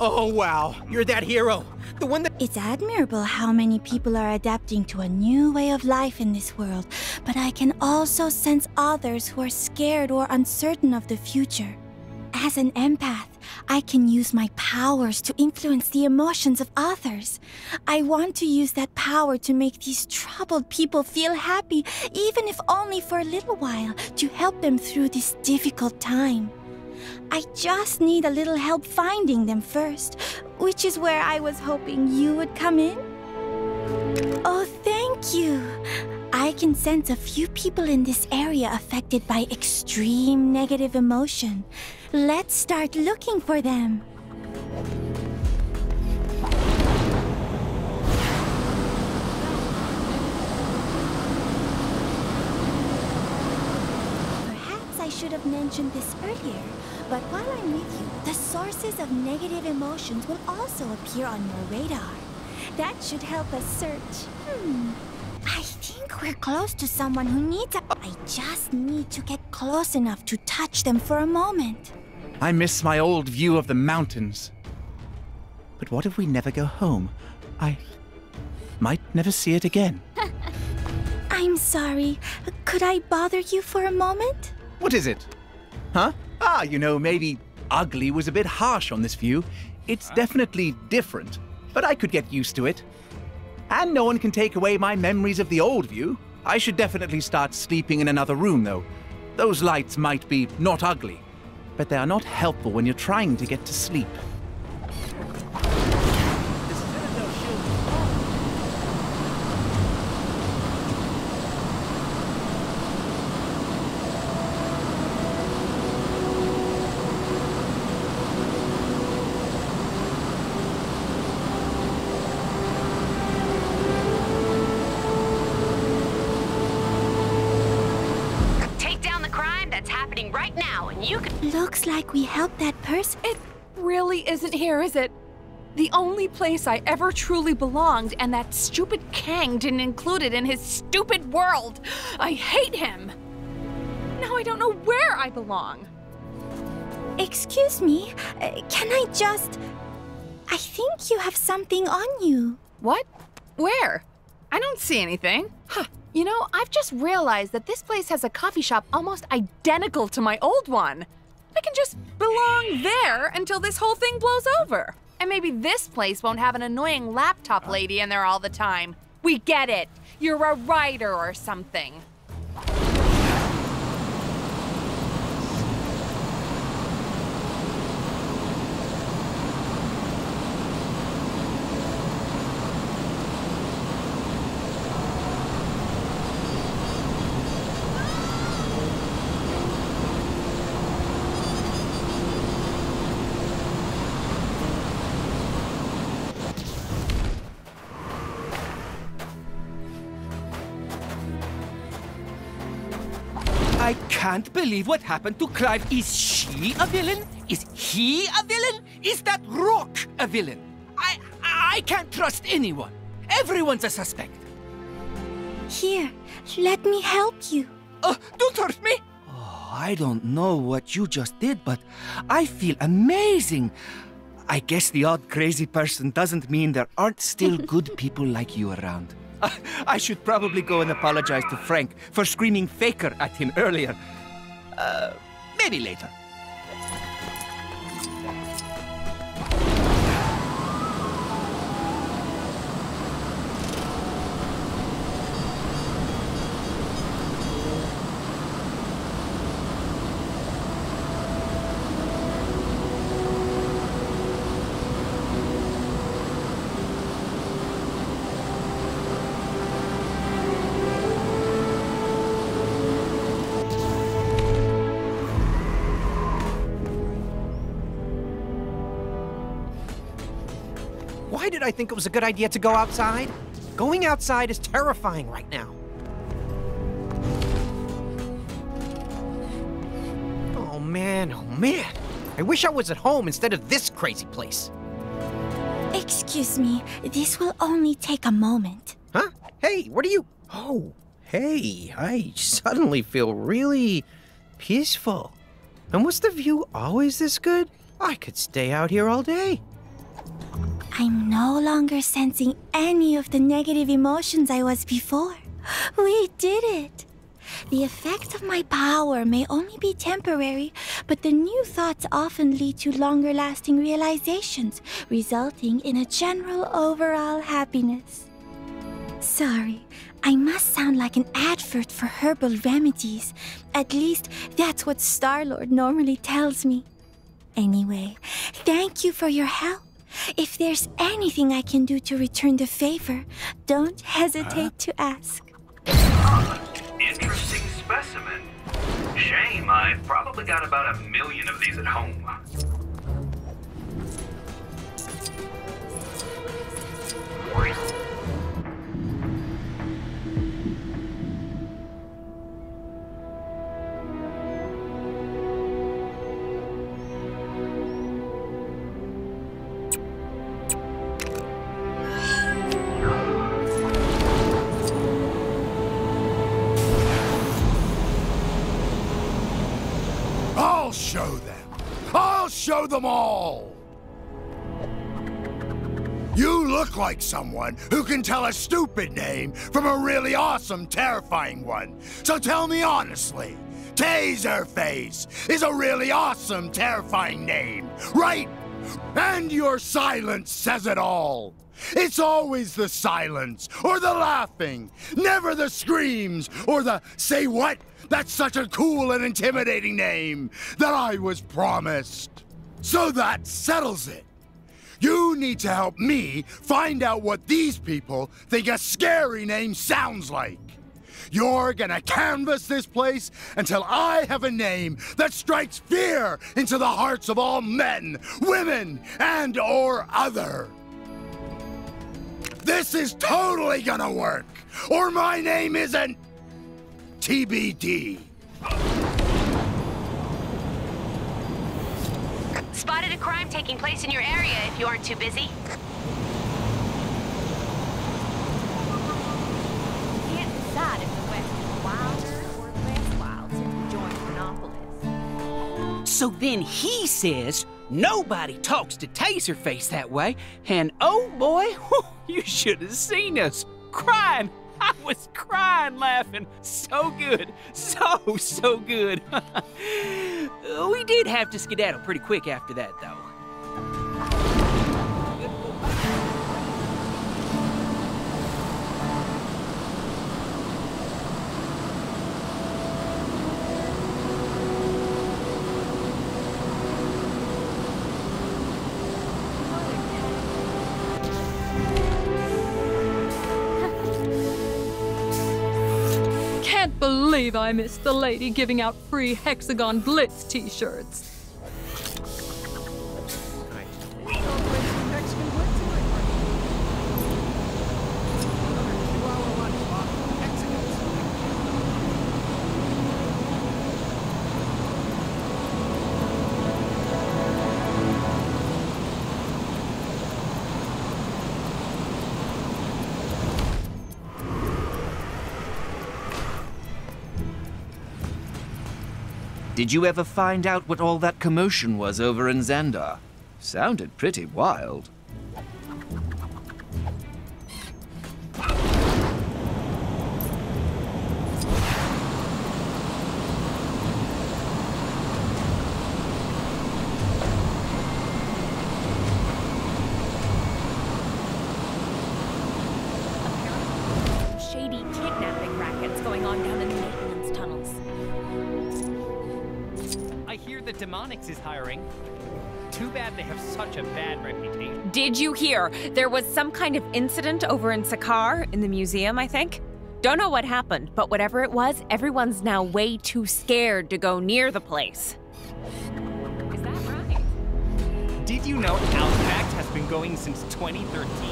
Oh, wow. You're that hero. The one that... It's admirable how many people are adapting to a new way of life in this world, but I can also sense others who are scared or uncertain of the future. As an empath, I can use my powers to influence the emotions of others. I want to use that power to make these troubled people feel happy, even if only for a little while, to help them through this difficult time. I just need a little help finding them first, which is where I was hoping you would come in. Oh, thank you. I can sense a few people in this area affected by extreme negative emotion. Let's start looking for them. Perhaps I should have mentioned this earlier, but while I'm with you, the sources of negative emotions will also appear on your radar. That should help us search. I think we're close to someone who needs I just need to get close enough to touch them for a moment. I miss my old view of the mountains. But what if we never go home? I might never see it again. I'm sorry. Could I bother you for a moment? What is it? Huh? You know, maybe ugly was a bit harsh on this view. It's definitely different, but I could get used to it. And no one can take away my memories of the old view. I should definitely start sleeping in another room, though. Those lights might be not ugly, but they are not helpful when you're trying to get to sleep. Looks like we helped that person. It really isn't here, is it? The only place I ever truly belonged, and that stupid Kang didn't include it in his stupid world. I hate him. Now I don't know where I belong. Excuse me, can I just... I think you have something on you. What? Where? I don't see anything. Huh. You know, I've just realized that this place has a coffee shop almost identical to my old one. I can just belong there until this whole thing blows over. And maybe this place won't have an annoying laptop lady in there all the time. We get it. You're a writer or something. I can't believe what happened to Clive. Is she a villain? Is he a villain? Is that rock a villain? I can't trust anyone. Everyone's a suspect. Here, let me help you. Don't hurt me. Oh, I don't know what you just did, but I feel amazing. I guess the odd crazy person doesn't mean there aren't still good people like you around. I should probably go and apologize to Frank for screaming faker at him earlier. Maybe later. Why did I think it was a good idea to go outside? Going outside is terrifying right now. Oh man, oh man. I wish I was at home instead of this crazy place. Excuse me, this will only take a moment. Huh? Hey, what are you... Oh, hey, I suddenly feel really peaceful. And was the view always this good? I could stay out here all day. I'm no longer sensing any of the negative emotions I was before. We did it! The effect of my power may only be temporary, but the new thoughts often lead to longer-lasting realizations, resulting in a general overall happiness. Sorry, I must sound like an advert for herbal remedies. At least, that's what Star-Lord normally tells me. Anyway, thank you for your help. If there's anything I can do to return the favor, don't hesitate to ask. Interesting specimen. Shame, I've probably got about 1 million of these at home. I'll show them all! You look like someone who can tell a stupid name from a really awesome, terrifying one. So tell me honestly, Taserface is a really awesome, terrifying name, right? And your silence says it all. It's always the silence, or the laughing, never the screams, or the say what? That's such a cool and intimidating name that I was promised. So that settles it. You need to help me find out what these people think a scary name sounds like. You're gonna canvass this place until I have a name that strikes fear into the hearts of all men, women, and or other. This is totally gonna work, or my name isn't TBD. Spotted a crime taking place in your area if you aren't too busy. Can't decide if the West is wilder or less wild since we joined Monopolis. So then he says nobody talks to Taserface that way, and oh boy, you should have seen us crying. I was crying laughing. So good. So good. We did have to skedaddle pretty quick after that, though. Can't believe I missed the lady giving out free Hexagon Blitz t-shirts. Did you ever find out what all that commotion was over in Xandar? Sounded pretty wild. Shady kidnapping rackets going on down in the maintenance tunnels. I hear that Demonics is hiring. Too bad they have such a bad reputation. Did you hear? There was some kind of incident over in Sakar, in the museum, I think. Don't know what happened, but whatever it was, everyone's now way too scared to go near the place. Is that right? Did you know Outback has been going since 2013?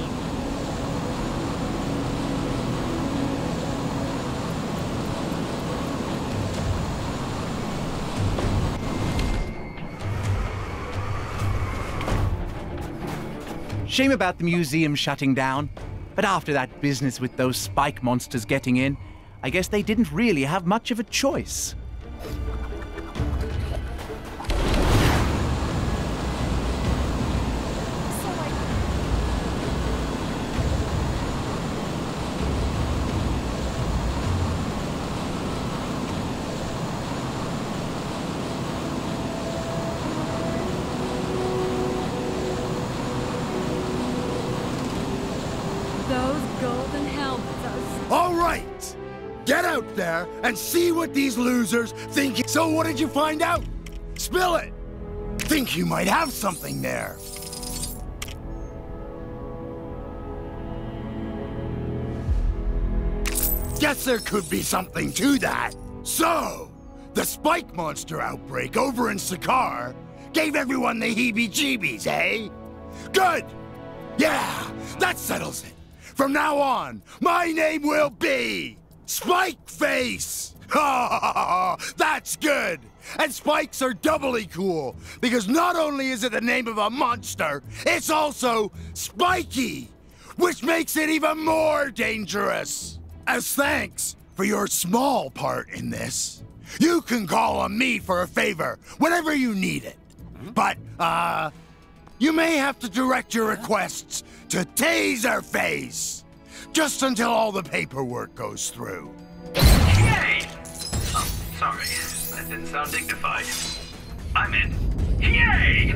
Shame about the museum shutting down, but after that business with those spike monsters getting in, I guess they didn't really have much of a choice. All right! Get out there and see what these losers think. So what did you find out? Spill it! Think you might have something there. Guess there could be something to that. So, the spike monster outbreak over in Sakar gave everyone the heebie-jeebies, eh? Good! Yeah, that settles it. From now on, my name will be Spike Face! That's good! And spikes are doubly cool, because not only is it the name of a monster, it's also spiky, which makes it even more dangerous. As thanks for your small part in this, you can call on me for a favor whenever you need it. But, you may have to direct your requests to Taserface, just until all the paperwork goes through. Yay! Oh, sorry. That didn't sound dignified. I meant, yay!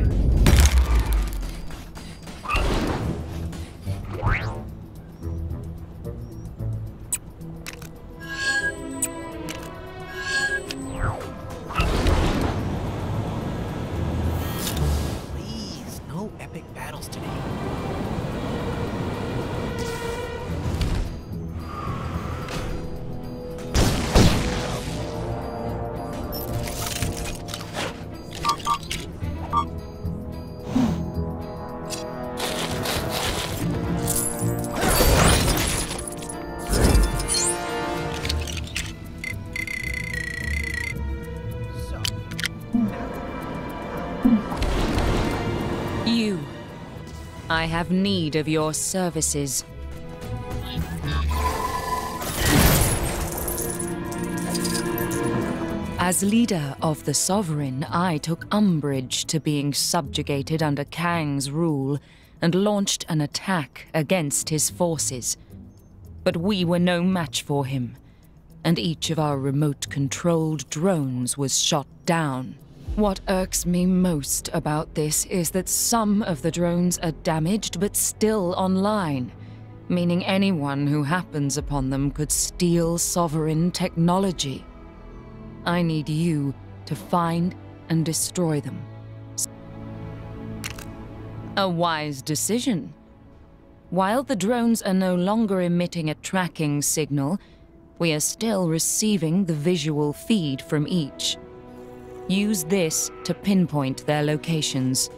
Please, no epic battles today. You. I have need of your services. As leader of the Sovereign, I took umbrage to being subjugated under Kang's rule and launched an attack against his forces. But we were no match for him, and each of our remote-controlled drones was shot down. What irks me most about this is that some of the drones are damaged but still online, meaning anyone who happens upon them could steal Sovereign technology. I need you to find and destroy them. A wise decision. While the drones are no longer emitting a tracking signal, we are still receiving the visual feed from each. Use this to pinpoint their locations.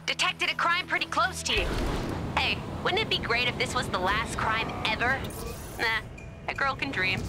Detected a crime pretty close to you. Hey, wouldn't it be great if this was the last crime ever? Nah, a girl can dream.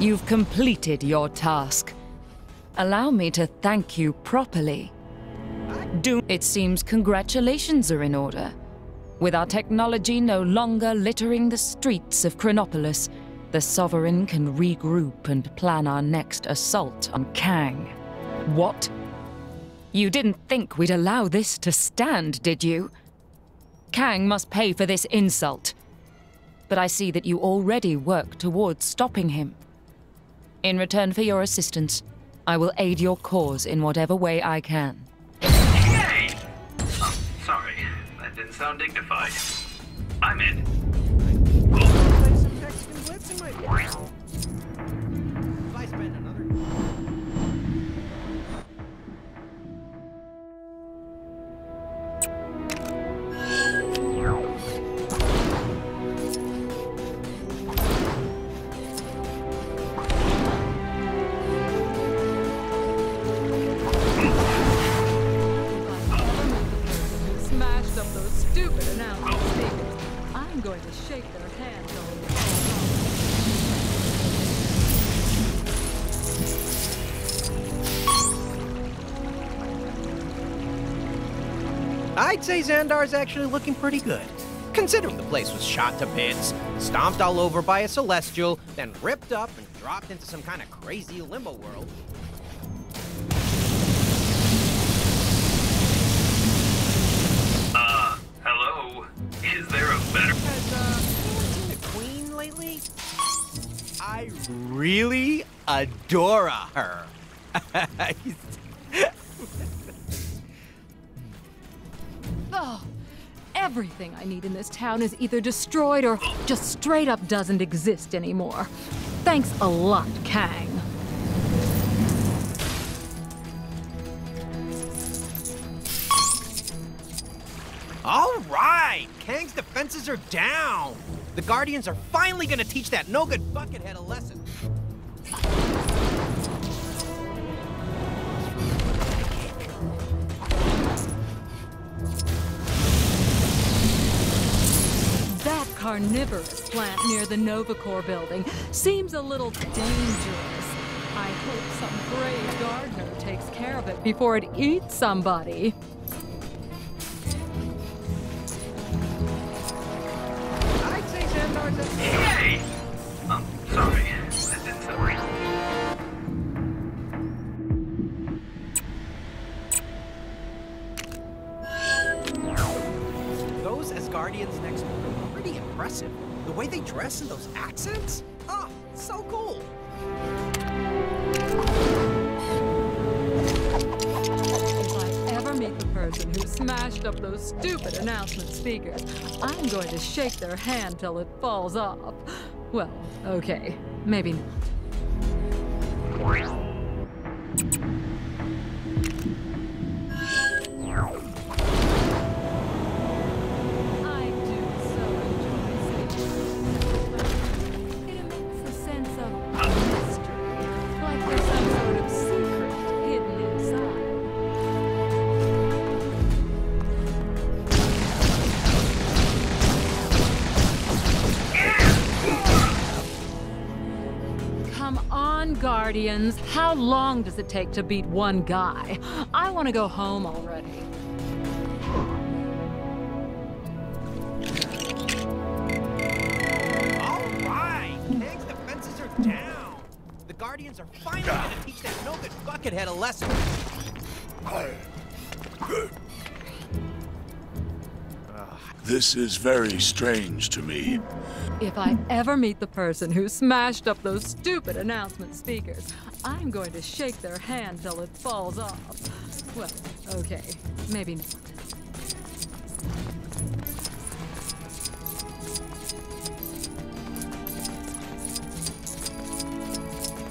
You've completed your task. Allow me to thank you properly. It seems congratulations are in order. With our technology no longer littering the streets of Chronopolis, the Sovereign can regroup and plan our next assault on Kang. What? You didn't think we'd allow this to stand, did you? Kang must pay for this insult. But I see that you already work towards stopping him. In return for your assistance, I will aid your cause in whatever way I can. Yay! Oh, sorry. That didn't sound dignified. I'm in. If I spend another... Smashed up those stupid announcement speakers. I'm going to shake their hand till it falls off. I'd say Xandar's actually looking pretty good. Considering the place was shot to bits, stomped all over by a celestial, then ripped up and dropped into some kind of crazy limbo world. Hello? Is there a better... Has, anyone seen the Queen lately? I really adore her. Oh, everything I need in this town is either destroyed or just straight up doesn't exist anymore. Thanks a lot, Kang. All right! Kang's defenses are down! The Guardians are finally gonna teach that no-good buckethead a lesson. That carnivorous plant near the Novacore building seems a little dangerous. I hope some brave gardener takes care of it before it eats somebody. Hey! Sorry. That didn't sound right. Those Asgardians next door are pretty impressive. The way they dress and those accents? Oh, so cool! If I ever meet the person who smashed up those stupid announcement speakers, I'm going to shake their hand till it falls off. Well, okay, maybe not. I do so enjoy seeing it emits a sense of mystery, like there's some sort of secret hidden inside. Come on, Guardians. How long does it take to beat one guy? I want to go home already. All right! Kang's defenses are down! The Guardians are finally gonna teach that no-good buckethead a lesson. This is very strange to me. If I ever meet the person who smashed up those stupid announcement speakers, I'm going to shake their hand till it falls off. Well, okay, maybe not.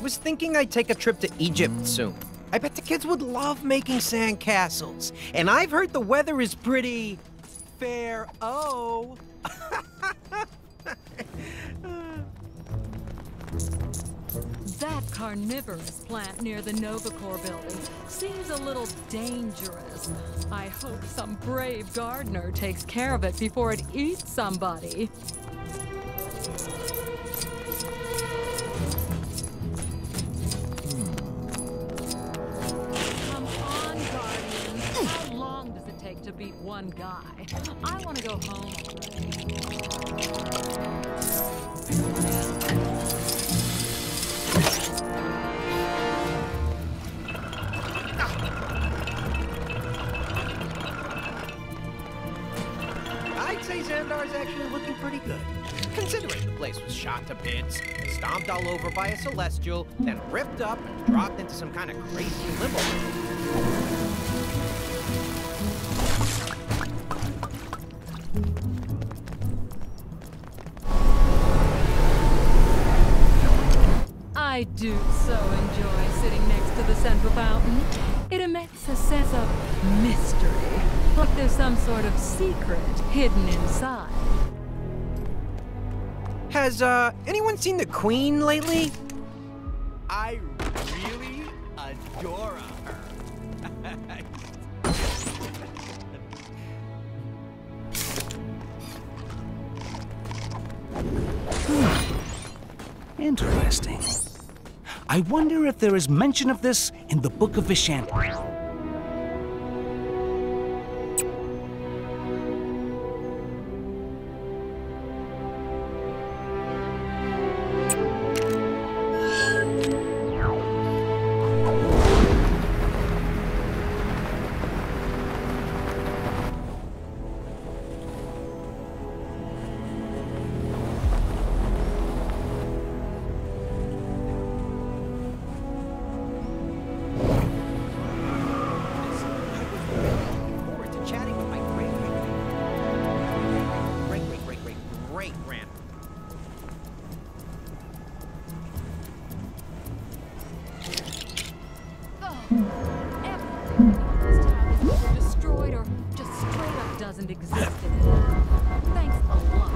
Was thinking I'd take a trip to Egypt soon. I bet the kids would love making sandcastles. And I've heard the weather is pretty... fair. Oh. That carnivorous plant near the Novacore building seems a little dangerous. I hope some brave gardener takes care of it before it eats somebody. take to beat one guy. I want to go home already. I'd say Xandar's actually looking pretty good. Considering the place was shot to bits, stomped all over by a celestial, then ripped up and dropped into some kind of crazy limbo. I do so enjoy sitting next to the central fountain. It emits a sense of mystery, like there's some sort of secret hidden inside. Has, anyone seen the Queen lately? I really adore her. Interesting. I wonder if there is mention of this in the Book of Xandar. Destroyed or just straight up doesn't exist anymore. Thanks a lot.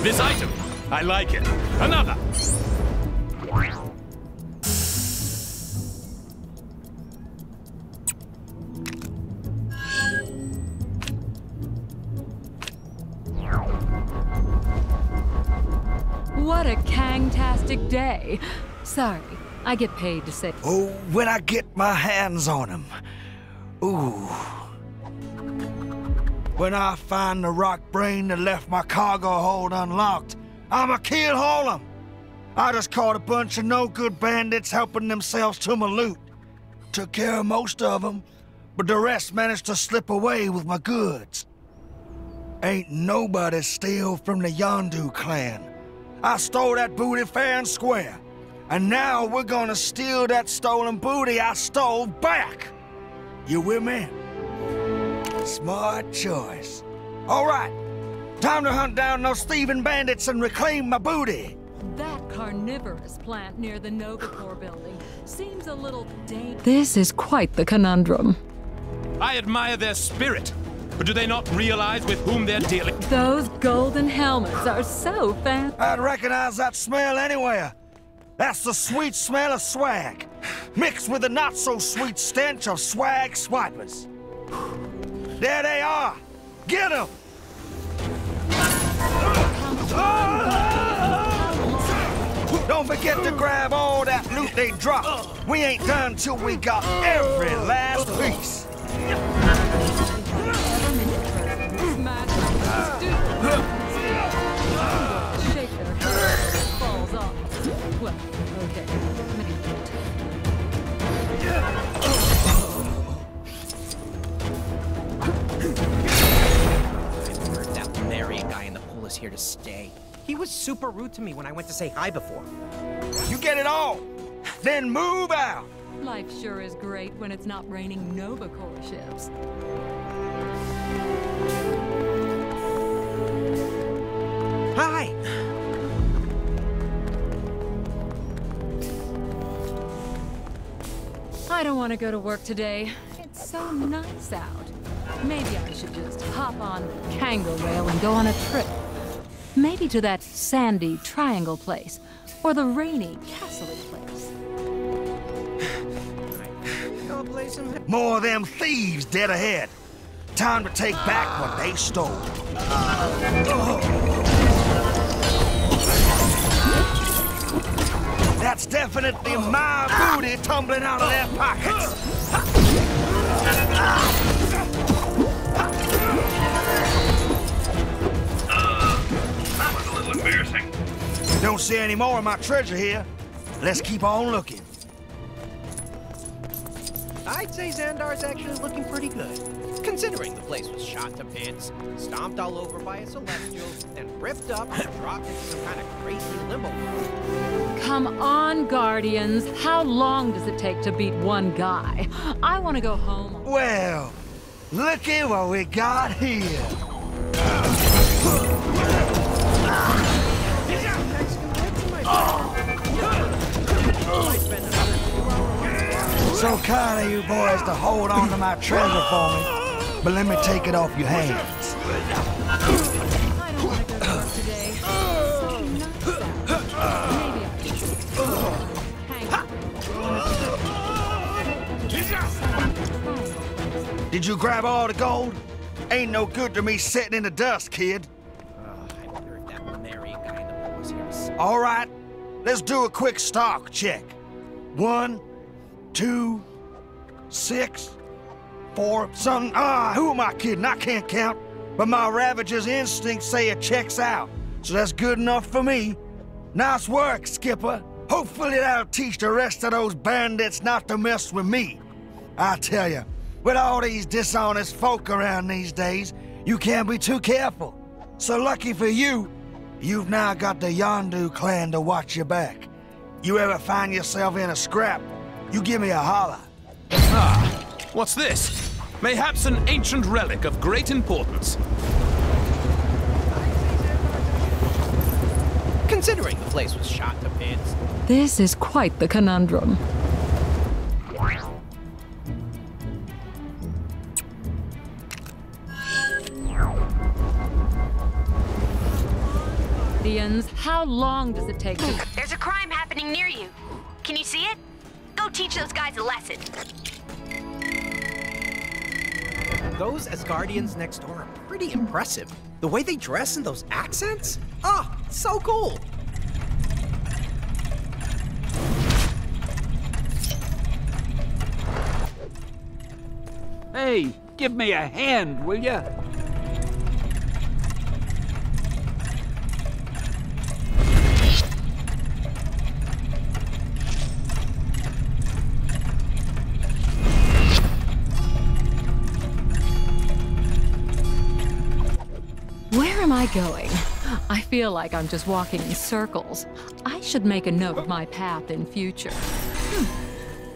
This item, I like it. Another! What a Kang-tastic day. Sorry, I get paid to say. Oh, when I get my hands on him. Ooh. When I find the rock brain that left my cargo hold unlocked, I'ma kill all of them. I just caught a bunch of no-good bandits helping themselves to my loot. Took care of most of them, but the rest managed to slip away with my goods. Ain't nobody steal from the Yondu clan. I stole that booty fair and square, and now we're gonna steal that stolen booty I stole back. You with me? Smart choice. All right, time to hunt down those thieving bandits and reclaim my booty. That carnivorous plant near the Novacore building seems a little dangerous. This is quite the conundrum. I admire their spirit, but do they not realize with whom they're dealing? Those golden helmets are so fancy. I'd recognize that smell anywhere. That's the sweet smell of swag, mixed with the not-so-sweet stench of swag swipers. There they are! Get them! don't forget to grab all that loot they dropped. We ain't done till we got every last piece. Shake their head, falls off. Well, okay, maybe I've heard that Marion guy in the pool is here to stay. He was super rude to me when I went to say hi before. You get it all, then move out. Life sure is great when it's not raining Nova Corps ships. Hi! I don't want to go to work today. It's so nice out. Maybe I should just hop on the Kango rail and go on a trip. Maybe to that sandy triangle place, or the rainy castle-y place. More of them thieves dead ahead. Time to take back what they stole. That's definitely my booty tumbling out of their pockets. That was a little embarrassing. Don't see any more of my treasure here. Let's keep on looking. I'd say Xandar's actually looking pretty good. Considering the place was shot to bits, stomped all over by a celestial, then ripped up and dropped into some kind of crazy limbo world. Come on, Guardians. How long does it take to beat one guy? I want to go home. Well, look at what we got here. So kind of you boys to hold on to my treasure for me, but let me take it off your hands. I don't want to go to work today. Did you grab all the gold? Ain't no good to me sitting in the dust, kid. I wonder if that Marion guy in the pool is here to stay. All right, let's do a quick stock check. 1, 2, 6, 4, something. Who am I kidding? I can't count. But my Ravager's instincts say it checks out. So that's good enough for me. Nice work, Skipper. Hopefully that'll teach the rest of those bandits not to mess with me. I tell you, with all these dishonest folk around these days, you can't be too careful. So lucky for you, you've now got the Yondu clan to watch your back. You ever find yourself in a scrap, you give me a holler. Ah, what's this? Mayhaps an ancient relic of great importance. Considering the place was shot to bits. This is quite the conundrum. Guardians, how long does it take to... There's a crime happening near you. Can you see it? Go teach those guys a lesson. Those Asgardians next door are pretty impressive. The way they dress and those accents? Oh, so cool! Hey, give me a hand, will ya? Where am I going? I feel like I'm just walking in circles. I should make a note of my path in future.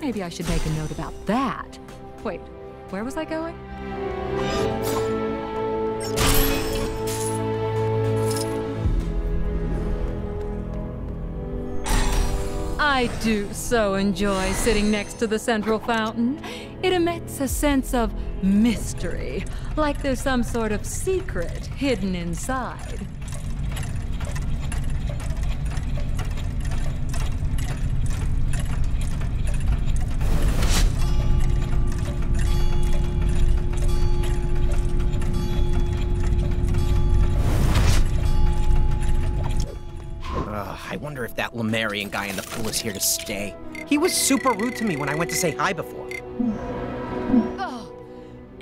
Maybe I should make a note about that. Wait, where was I going? I do so enjoy sitting next to the central fountain. It emits a sense of mystery, like there's some sort of secret hidden inside. wonder if that Lemurian guy in the pool is here to stay. He was super rude to me when I went to say hi before. Oh,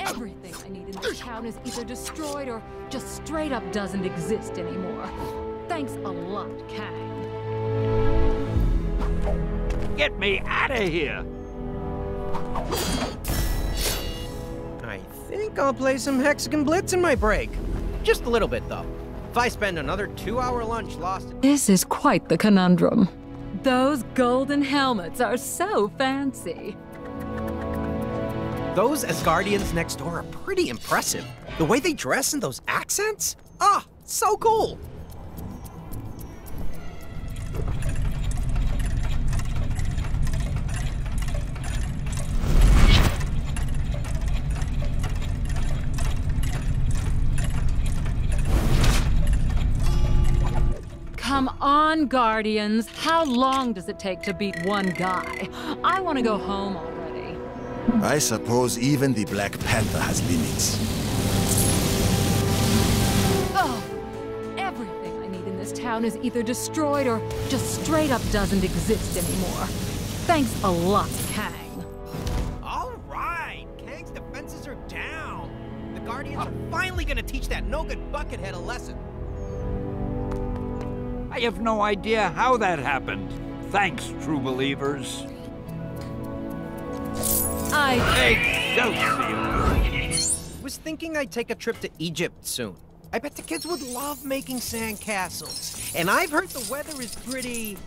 everything I need in this town is either destroyed or just straight up doesn't exist anymore. Thanks a lot, Kang. Get me out of here! I think I'll play some Hexagon Blitz in my break. Just a little bit, though. If I spend another 2-hour lunch lost... This is quite the conundrum. Those golden helmets are so fancy. Those Asgardians next door are pretty impressive. The way they dress and those accents? Ah, so cool! Come on, Guardians. How long does it take to beat one guy? I want to go home already. I suppose even the Black Panther has limits. Oh, everything I need in this town is either destroyed or just straight up doesn't exist anymore. Thanks a lot, Kang. All right, Kang's defenses are down. The Guardians are finally gonna teach that no-good buckethead a lesson. I have no idea how that happened. Thanks, true believers. Was thinking I'd take a trip to Egypt soon. I bet the kids would love making sand castles. And I've heard the weather is pretty...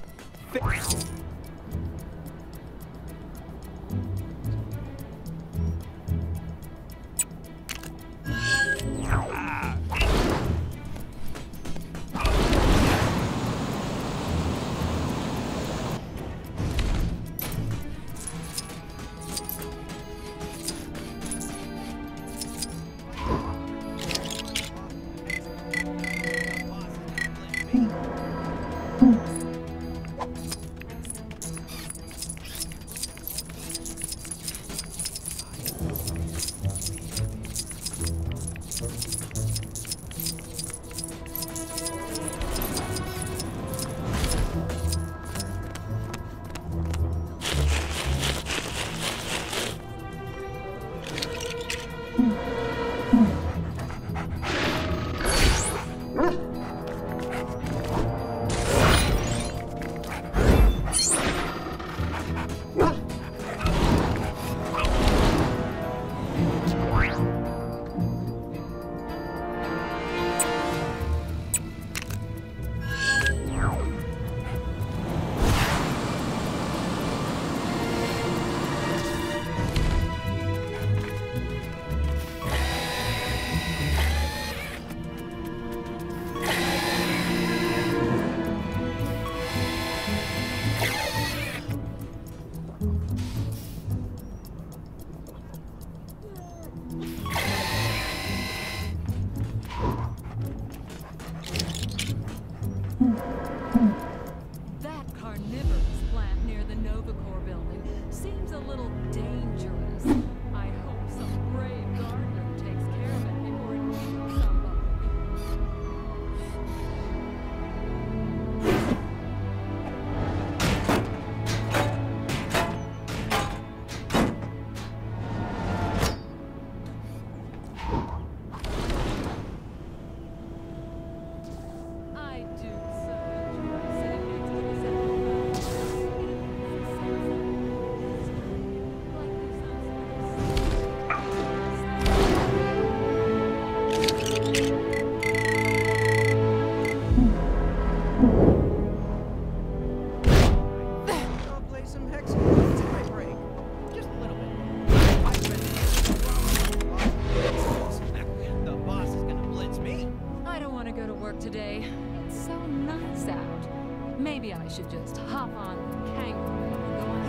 Maybe I should just hop on the kangaroo and go on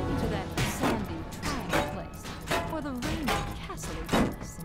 maybe to that sandy trial place for the rainy castle place.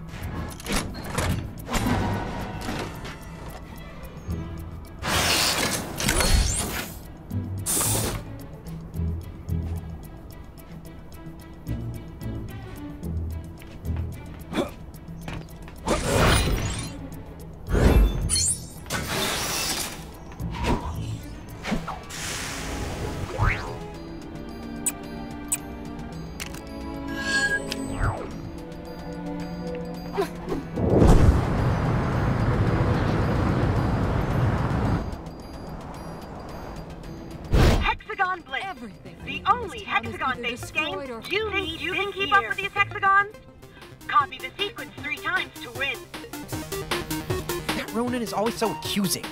opponent is always so accusing.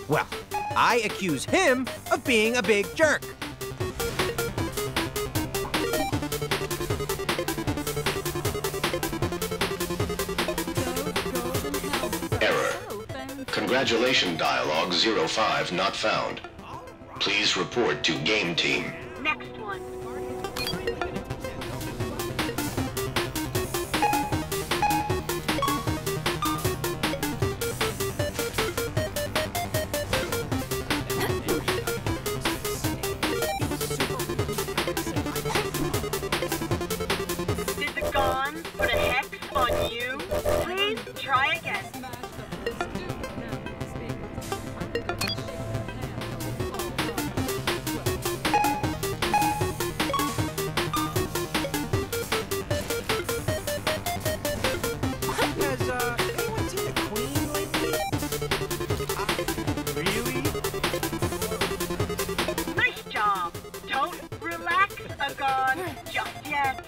Well, I accuse him of being a big jerk. Error. Congratulation dialogue 05 not found. Please report to game team. Next one. Did the Gon put a hex on you? Please try again. Has anyone seen the Queen lately? Really? Nice job. Don't relax, Gon, just yet.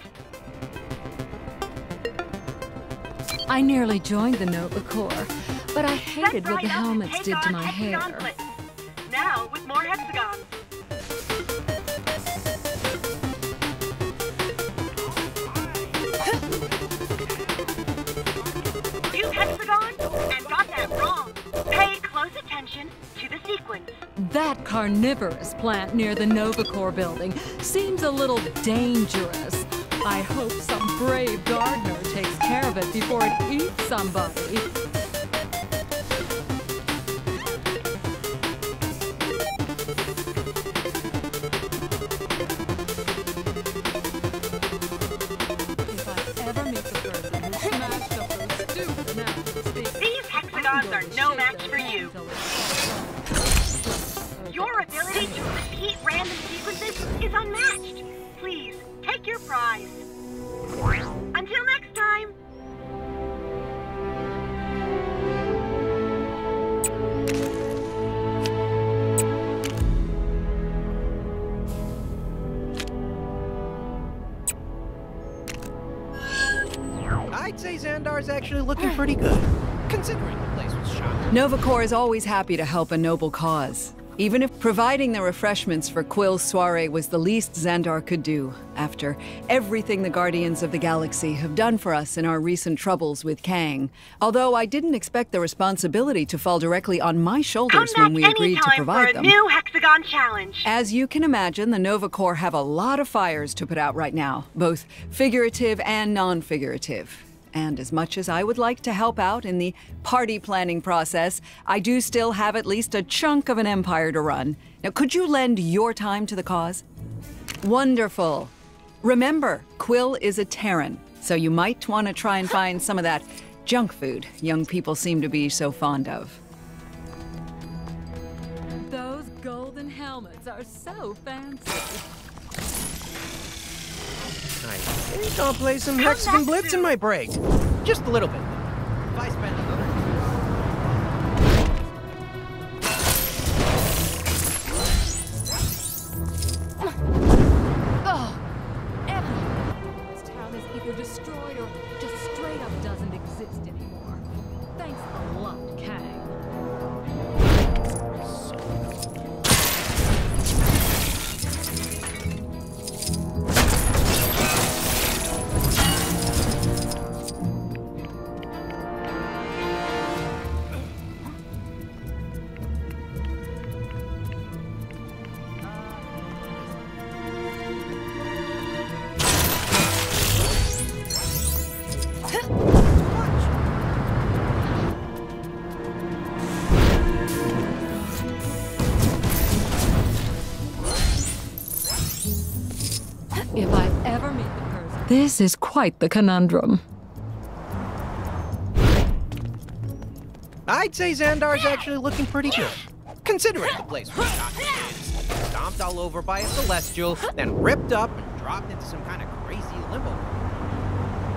I nearly joined the Nova Corps, but I hated Step what the right up and helmets take did to on my hexagon hair. blitz. Now with more hexagons. You hexagon and got that wrong. Pay close attention to the sequence. That carnivorous plant near the Nova Corps building seems a little dangerous. I hope some brave gardener takes care of it before it eats somebody. If I ever meet the person who smashed up those stupid announcement speakers, These hexagons are no match for you. Your ability to repeat random sequences is unmatched. Please, take your prize. Until next time. I'd say Xandar's actually looking pretty good, considering the place was shot. Nova Corps is always happy to help a noble cause, even if providing the refreshments for Quill's soiree was the least Xandar could do, after everything the Guardians of the Galaxy have done for us in our recent troubles with Kang. Although I didn't expect the responsibility to fall directly on my shoulders when we agreed to provide them. New hexagon challenge. As you can imagine, the Nova Corps have a lot of fires to put out right now, both figurative and non-figurative. And as much as I would like to help out in the party planning process, I do still have at least a chunk of an empire to run. Now, could you lend your time to the cause? Wonderful. Remember, Quill is a Terran, so you might want to try and find some of that junk food young people seem to be so fond of. Those golden helmets are so fancy. I think I'll play some Hexagon Blitz in my break. Just a little bit. If I spend another... Oh, everything in this town is either destroyed or just straight up doesn't exist anymore. Thanks a lot, Kang. If I ever meet the person... This is quite the conundrum. I'd say Xandar's actually looking pretty good, considering the place was shot to bits, stomped all over by a celestial, then ripped up and dropped into some kind of crazy limbo.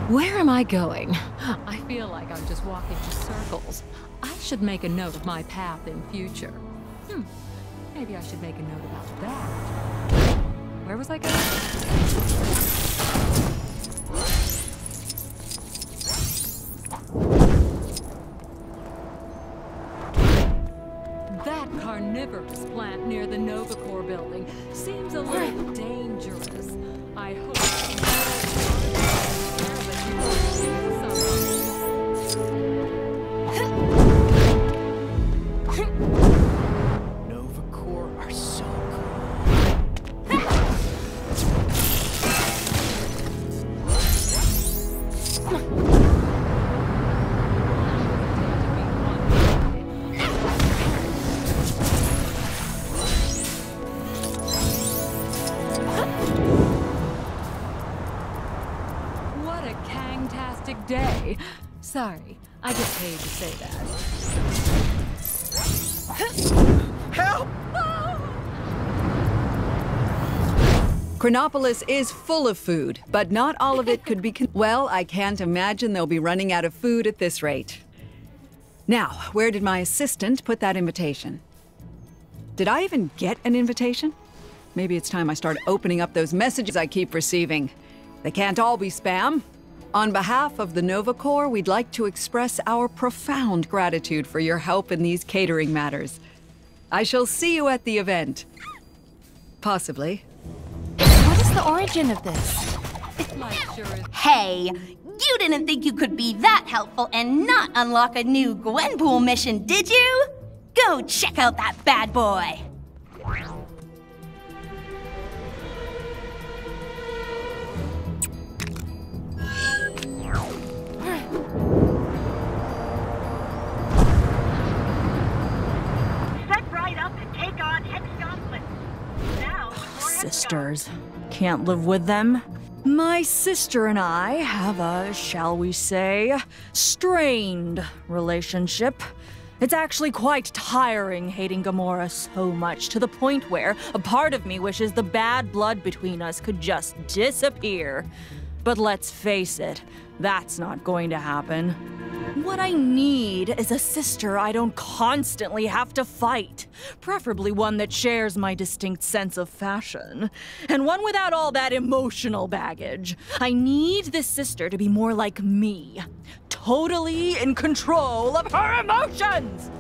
Where am I going? I feel like I'm just walking in circles. I should make a note of my path in future. Maybe I should make a note about that. Where was I going? carnivorous plant near the Novacore building seems a little dangerous. I hope Novacore are so what a Kang-tastic day. Sorry, I get paid to say that. Help! Chronopolis is full of food, but not all of it could be well, I can't imagine they'll be running out of food at this rate. Now, where did my assistant put that invitation? Did I even get an invitation? Maybe it's time I start opening up those messages I keep receiving. They can't all be spam. On behalf of the Novacore, we'd like to express our profound gratitude for your help in these catering matters. I shall see you at the event. Possibly. What is the origin of this? Hey, you didn't think you could be that helpful and not unlock a new Gwenpool mission, did you? Go check out that bad boy! Step right up and take on Hex Gauntlet. Now, with more Sisters. Can't live with them. My sister and I have a, shall we say, strained relationship. It's actually quite tiring hating Gamora so much, to the point where a part of me wishes the bad blood between us could just disappear. But let's face it, that's not going to happen. What I need is a sister I don't constantly have to fight. Preferably one that shares my distinct sense of fashion. And one without all that emotional baggage. I need this sister to be more like me. Totally in control of her emotions!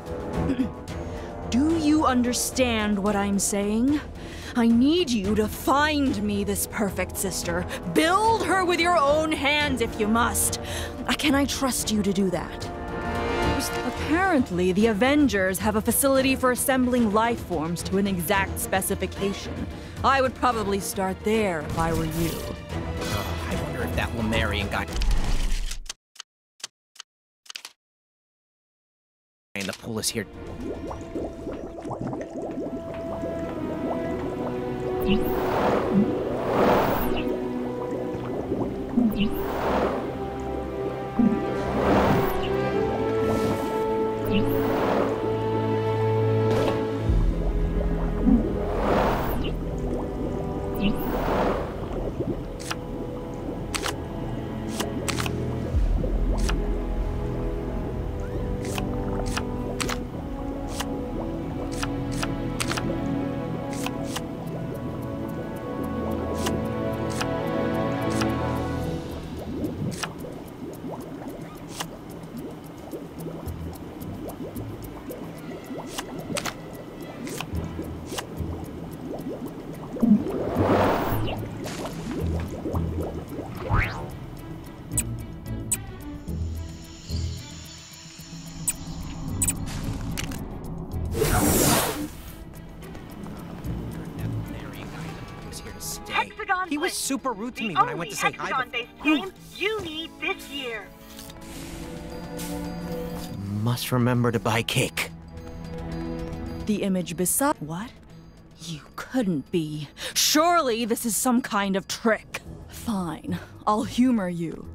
Do you understand what I'm saying? I need you to find me this perfect sister. Build her with your own hands if you must. Can I trust you to do that? Apparently, the Avengers have a facility for assembling life forms to an exact specification. I would probably start there if I were you. I wonder if that Lemurian guy trying to pull us here. He was super rude to me when I went to say hi. Hexagon-based game you need this year. Must remember to buy cake. The image beside... What? You couldn't be. Surely this is some kind of trick. Fine, I'll humor you.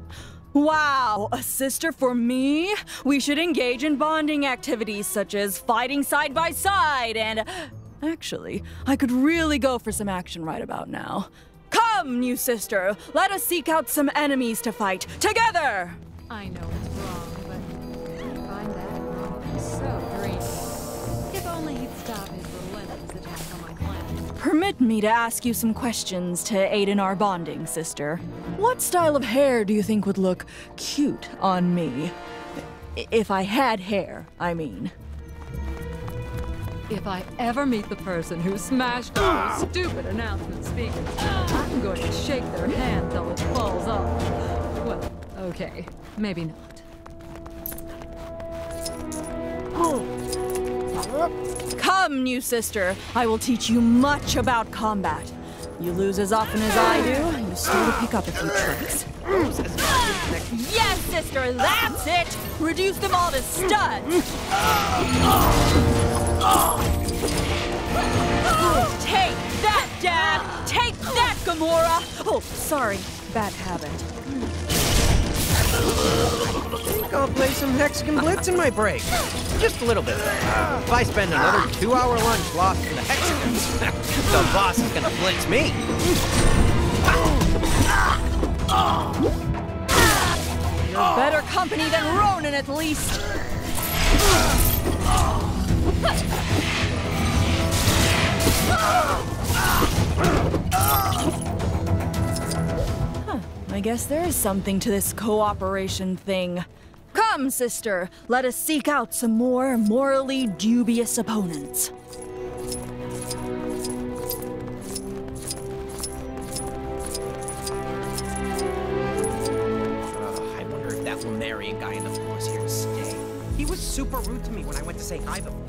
Wow, a sister for me? We should engage in bonding activities such as fighting side by side and... Actually, I could really go for some action right about now. Come, new sister, let us seek out some enemies to fight together! I know it's wrong, but I find that so dreamy. If only he'd stop his relentless attack on my planet. Permit me to ask you some questions to aid in our bonding, sister. What style of hair do you think would look cute on me? If I had hair, I mean. If I ever meet the person who smashed all those stupid announcement speakers, I'm going to shake their hand till it falls off. Well, okay, maybe not. Come, new sister. I will teach you much about combat. You lose as often as I do, you still pick up a few tricks. Yes, sister, that's it! Reduce them all to studs! Take that, Dad! Take that, Gamora! Oh, sorry, bad habit. I think I'll play some Hexagon Blitz in my break. Just a little bit. If I spend another 2-hour lunch lost to the Hexagons, the boss is gonna blitz me. You're better company than Ronan, at least. I guess there is something to this cooperation thing. Come, sister, let us seek out some more morally dubious opponents. I wonder if that Lunarian guy in the floor is here to stay. He was super rude to me when I went to say hi before.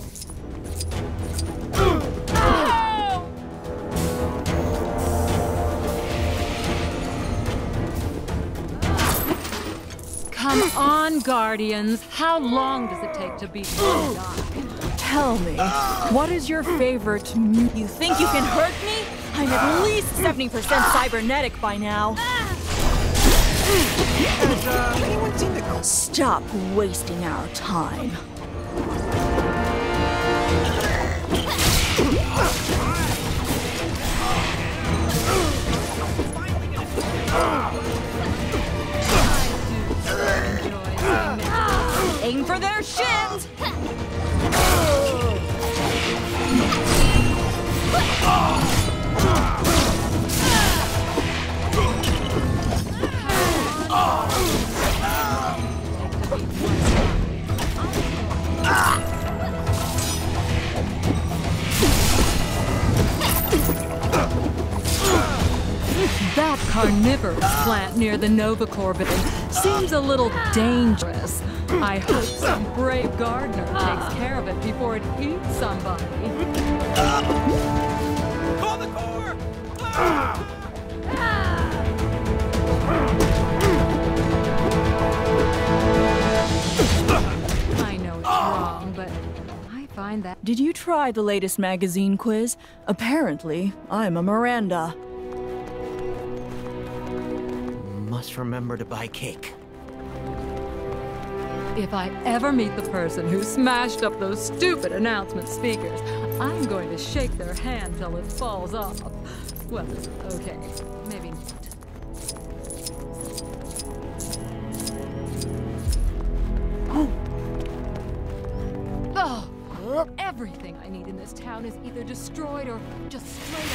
Come on, Guardians. How long does it take to beat one guy? Tell me, what is your favorite mute? You think you can hurt me? I'm at least 70% cybernetic by now. Stop wasting our time. Aim for their shins! That carnivorous plant near the Nova Corbiton seems a little dangerous. I hope some brave gardener takes care of it before it eats somebody. Call the core! I know it's wrong, but I find that... Did you try the latest magazine quiz? Apparently, I'm a Miranda. Must remember to buy cake. If I ever meet the person who smashed up those stupid announcement speakers, I'm going to shake their hand till it falls off. Well, okay, maybe not. Oh, everything I need in this town is either destroyed or just straight up.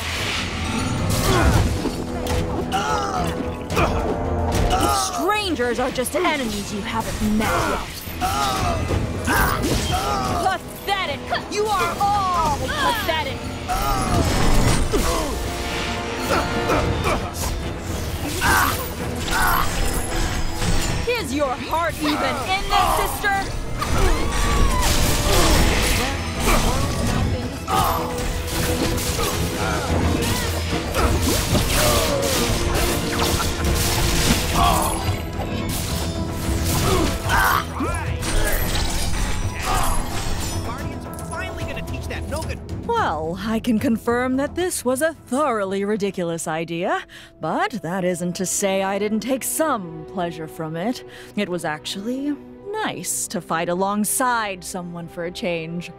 Strangers are just enemies you haven't met yet. Pathetic! You are all pathetic! Is your heart even in this, sister? Guardians are finally gonna teach that no good. Well, I can confirm that this was a thoroughly ridiculous idea, but that isn't to say I didn't take some pleasure from it. It was actually nice to fight alongside someone for a change.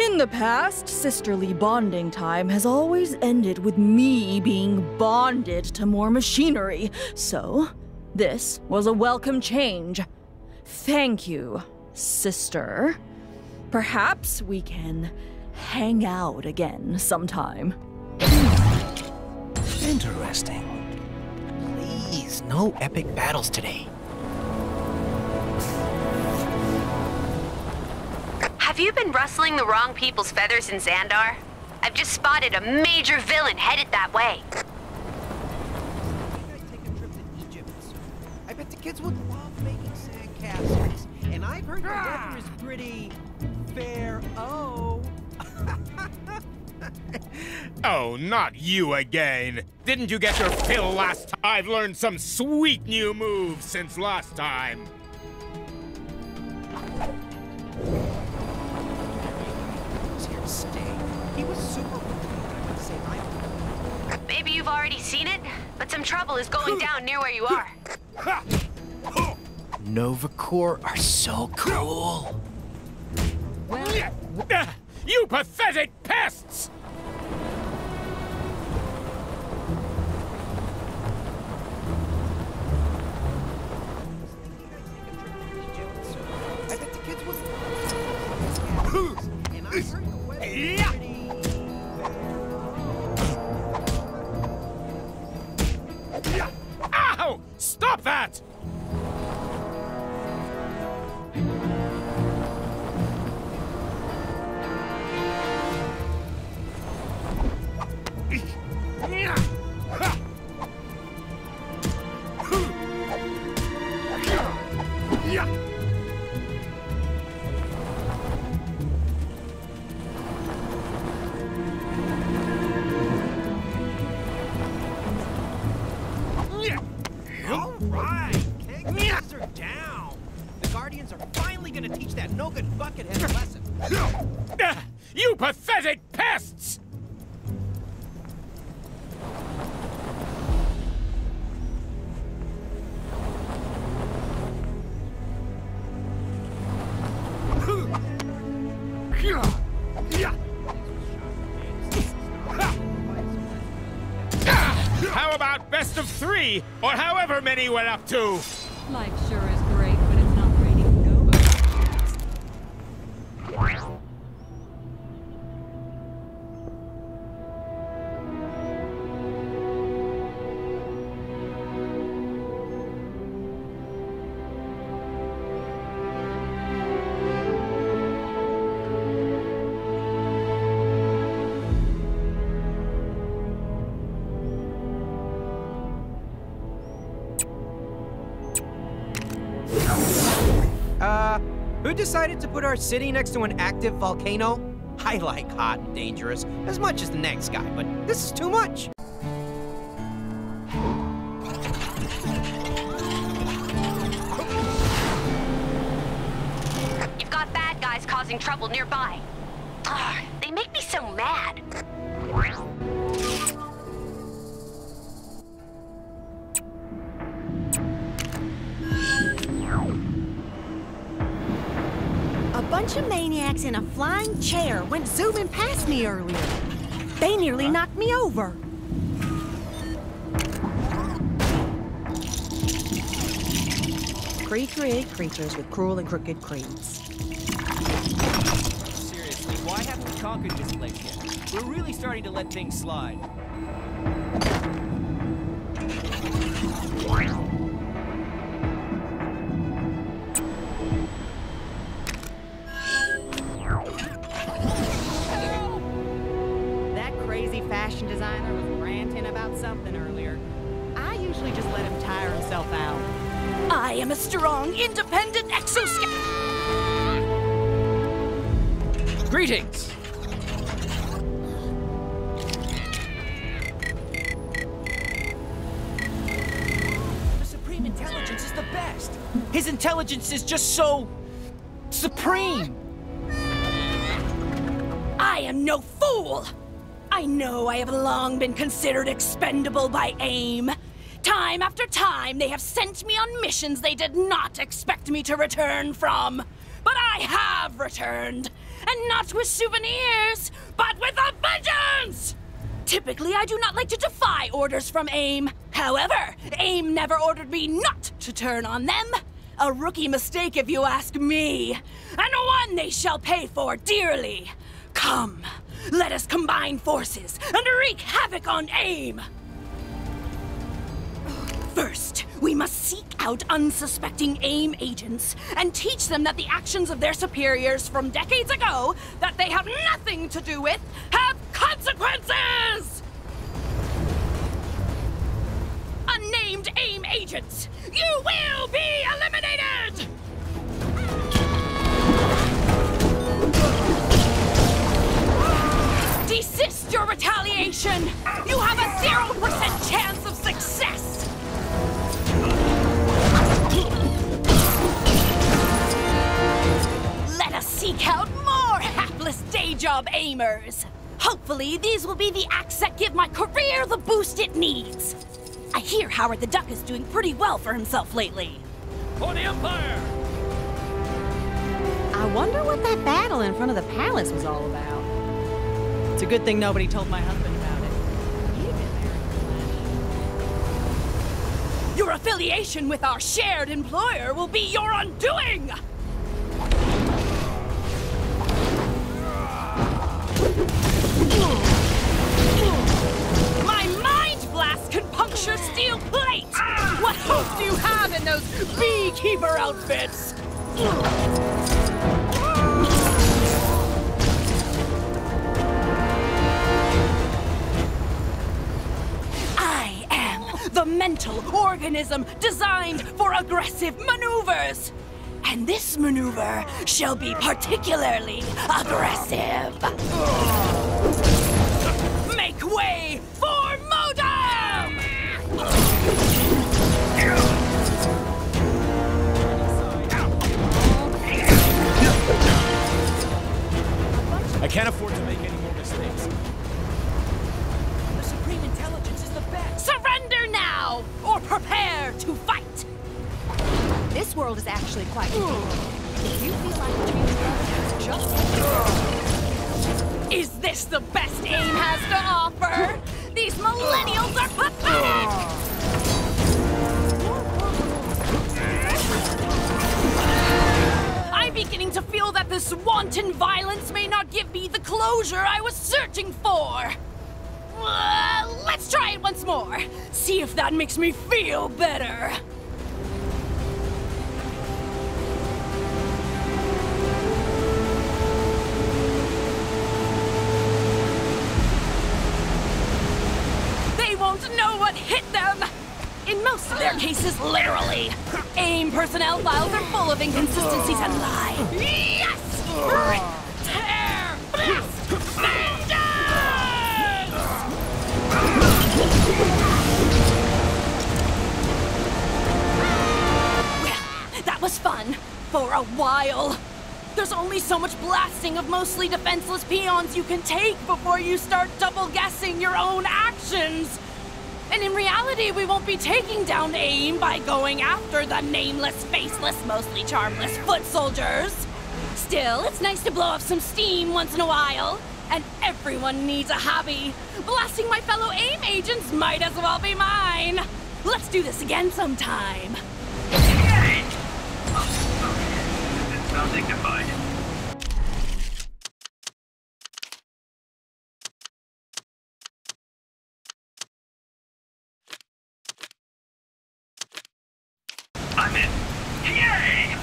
In the past, sisterly bonding time has always ended with me being bonded to more machinery, so this was a welcome change. Thank you, sister. Perhaps we can hang out again sometime. Interesting. Please, no epic battles today. Have you been rustling the wrong people's feathers in Xandar? I've just spotted a major villain headed that way. I bet the kids would love making sandcastles. And I've heard the weather is pretty fair. Oh. Oh, not you again. Didn't you get your fill last time? I've learned some sweet new moves since last time. He was super. Maybe you've already seen it, but some trouble is going down near where you are. Nova Corps are so cool. You pathetic pests! I bet the kids would. And I heard the weather is pretty. Ow! Stop that! All right, Kangs are down. The Guardians are finally gonna teach that no-good buckethead a lesson. You pathetic pests! How about best of 3, or however many we're up to? Life sure is great when it's not raining Nova. Who decided to put our city next to an active volcano? I like hot and dangerous as much as the next guy, but this is too much. You've got bad guys causing trouble nearby. Ugh, they make me so mad. A bunch of maniacs in a flying chair went zooming past me earlier. They nearly knocked me over. Creed-created creatures with cruel and crooked creeds. Seriously, why haven't we conquered this place yet? We're really starting to let things slide. That crazy fashion designer was ranting about something earlier. I usually just let him tire himself out. I am a strong, independent exoskeleton. Greetings! The Supreme Intelligence is the best. His intelligence is just so supreme. I am no fool! I know I have long been considered expendable by AIM. Time after time, they have sent me on missions they did not expect me to return from. But I have returned, and not with souvenirs, but with a vengeance! Typically, I do not like to defy orders from AIM. However, AIM never ordered me not to turn on them. A rookie mistake, if you ask me, and one they shall pay for dearly. Come, let us combine forces and wreak havoc on AIM! First, We must seek out unsuspecting AIM agents and teach them that the actions of their superiors from decades ago that they have nothing to do with have consequences! Unnamed AIM agents, you will be eliminated! Desist your retaliation! You have a 0% chance of success! Let us seek out more hapless day job aimers! Hopefully, these will be the acts that give my career the boost it needs! I hear Howard the Duck is doing pretty well for himself lately. For the Empire! I wonder what that battle in front of the palace was all about. It's a good thing nobody told my husband about it. He'd have been there in a flash. Your affiliation with our shared employer will be your undoing! My mind blast can puncture steel plate! What hope do you have in those beekeeper outfits? I am the mental organism designed for aggressive maneuvers! And this maneuver shall be particularly aggressive! Make way for modem! I can't afford to make any more mistakes. The Supreme Intelligence is the best! Surrender now, or prepare to fight! This world is actually quite cool. If you feel like changing others, just... Is this the best AIM has to offer? These millennials are pathetic! I'm beginning to feel that this wanton violence may not give me the closure I was searching for. Let's try it once more. See if that makes me feel better. Won't know what hit them! In most of their cases, literally. AIM personnel files are full of inconsistencies and lie. Yes! Rip, tear, blast, vengeance! Well, that was fun. For a while. There's only so much blasting of mostly defenseless peons you can take before you start double-guessing your own actions. And in reality, we won't be taking down AIM by going after the nameless, faceless, mostly charmless foot soldiers. Still, it's nice to blow off some steam once in a while. And everyone needs a hobby. Blasting my fellow AIM agents might as well be mine. Let's do this again sometime. Yay! Oh, sorry. Didn't sound dignified. I'm in. Yay!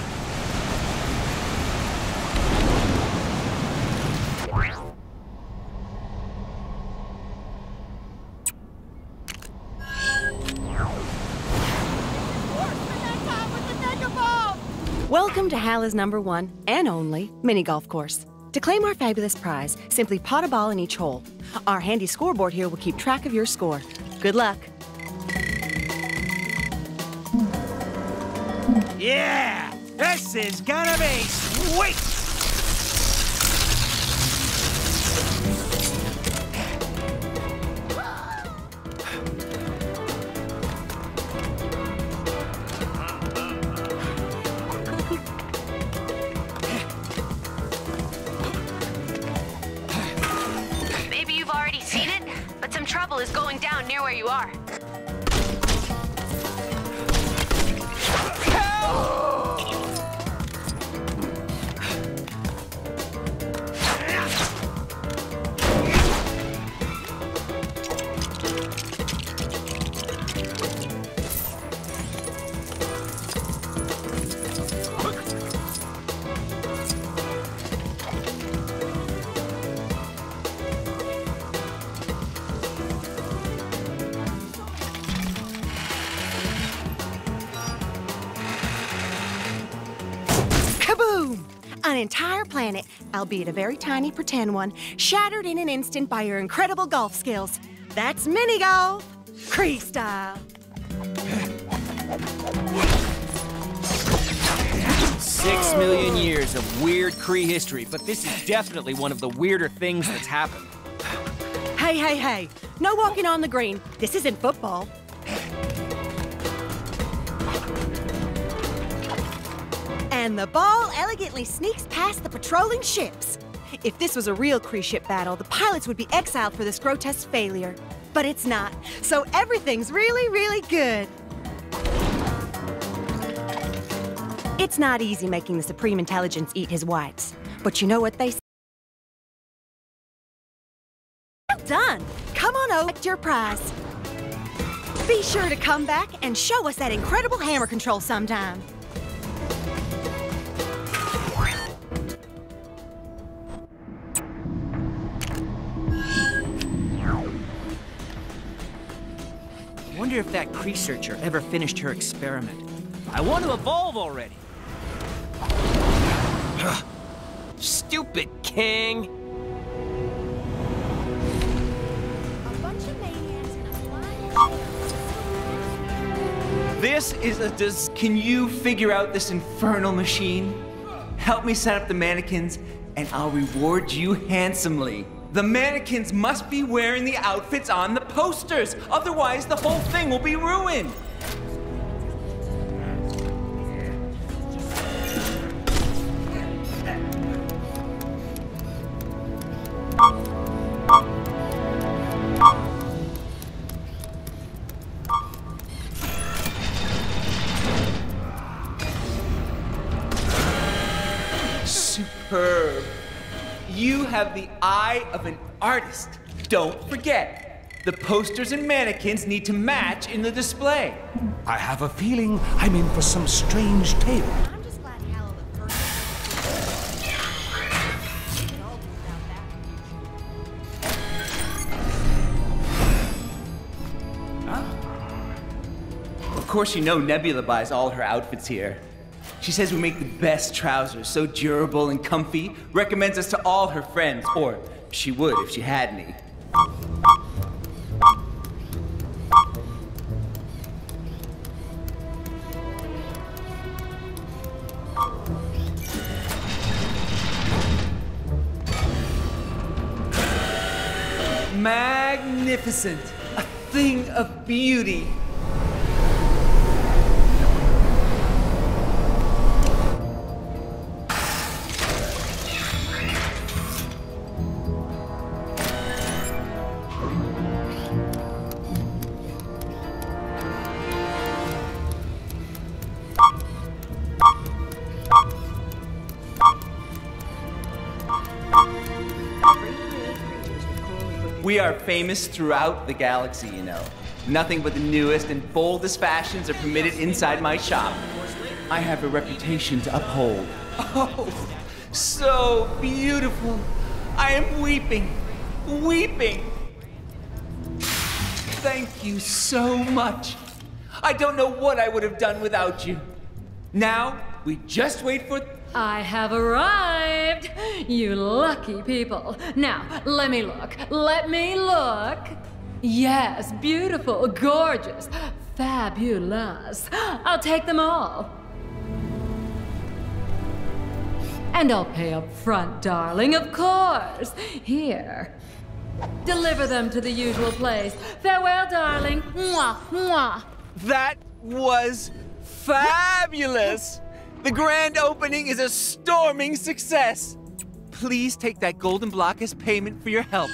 Welcome to Hala's #1 and only mini golf course. To claim our fabulous prize, simply pot a ball in each hole. Our handy scoreboard here will keep track of your score. Good luck. Yeah! This is gonna be sweet! Maybe you've already seen it, but some trouble is going down near where you are. Boom! An entire planet, albeit a very tiny pretend one, shattered in an instant by your incredible golf skills. That's mini golf, Kree style. 6 million years of weird Kree history, but this is definitely one of the weirder things that's happened. Hey, hey, hey. No walking on the green. This isn't football. And the ball elegantly sneaks past the patrolling ships. If this was a real Kree ship battle, the pilots would be exiled for this grotesque failure. But it's not, so everything's really, really good. It's not easy making the Supreme Intelligence eat his whites. But you know what they say? Well done! Come on over to your prize. Be sure to come back and show us that incredible hammer control sometime. I wonder if that Kree searcher ever finished her experiment. I want to evolve already. Stupid King! This is a Can you figure out this infernal machine? Help me set up the mannequins, and I'll reward you handsomely. The mannequins must be wearing the outfits on the posters, otherwise the whole thing will be ruined. Superb. You have the eye of an artist. Don't forget, the posters and mannequins need to match in the display. I have a feeling I'm in for some strange tale. I'm just glad Hala the Of course you know Nebula buys all her outfits here. She says we make the best trousers, so durable and comfy, recommends us to all her friends, or she would if she had any. Magnificent! A thing of beauty! We are famous throughout the galaxy, you know. Nothing but the newest and boldest fashions are permitted inside my shop. I have a reputation to uphold. Oh, so beautiful. I am weeping, weeping. Thank you so much. I don't know what I would have done without you. Now, we just wait for... I have arrived! You lucky people. Now, let me look. Let me look. Yes, beautiful, gorgeous, fabulous. I'll take them all. And I'll pay up front, darling, of course. Here. Deliver them to the usual place. Farewell, darling. Mwah, mwah. That was fabulous! The grand opening is a storming success! Please take that golden block as payment for your help.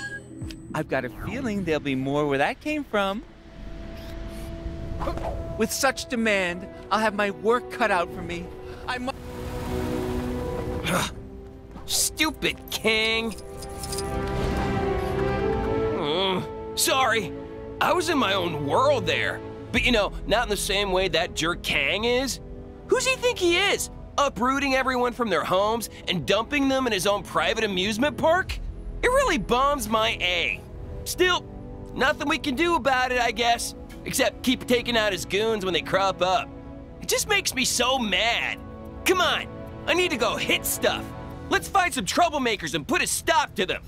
I've got a feeling there'll be more where that came from. With such demand, I'll have my work cut out for me. I must... Stupid King! Sorry, I was in my own world there. But you know, not in the same way that jerk Kang is. Who's he think he is? Uprooting everyone from their homes and dumping them in his own private amusement park? It really bums my A. Still, nothing we can do about it, I guess. Except keep taking out his goons when they crop up. It just makes me so mad. Come on, I need to go hit stuff. Let's find some troublemakers and put a stop to them.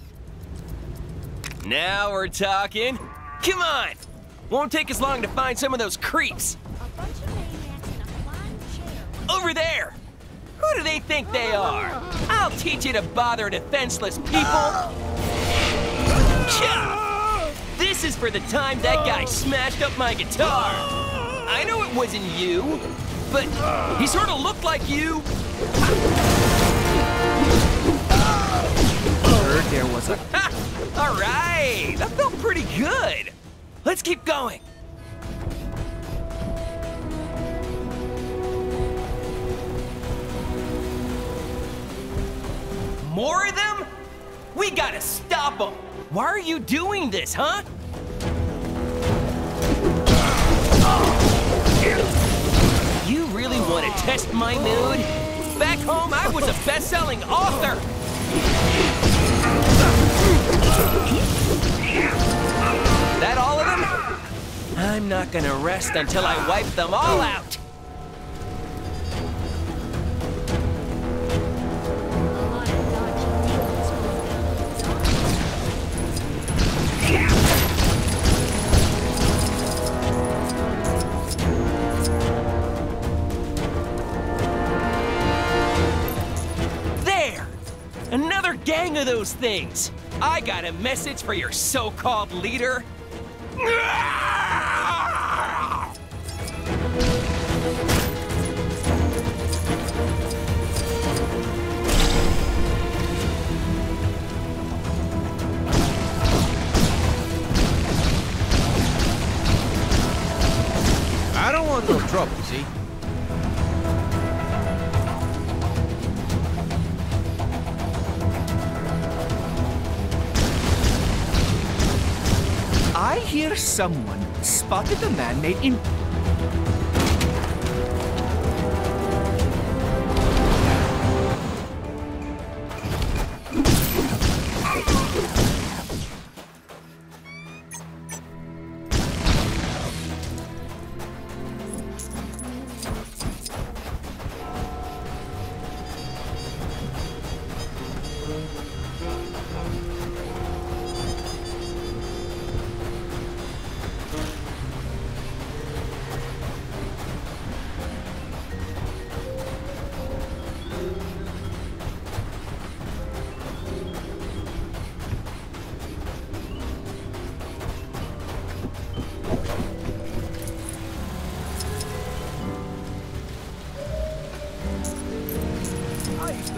Now we're talking. Come on. Won't take us long to find some of those creeps. Over there. Who do they think they are? I'll teach you to bother defenseless people. This is for the time that guy smashed up my guitar. I know it wasn't you, but he sort of looked like you. Heard there was a... All right, that felt pretty good. Let's keep going. More of them? We gotta stop them. Why are you doing this, huh? You really want to test my mood? Back home, I was a best-selling author. That all of them? I'm not gonna rest until I wipe them all out. Another gang of those things! I got a message for your so-called leader. I don't want no trouble, see? I hear someone spotted the man-made in...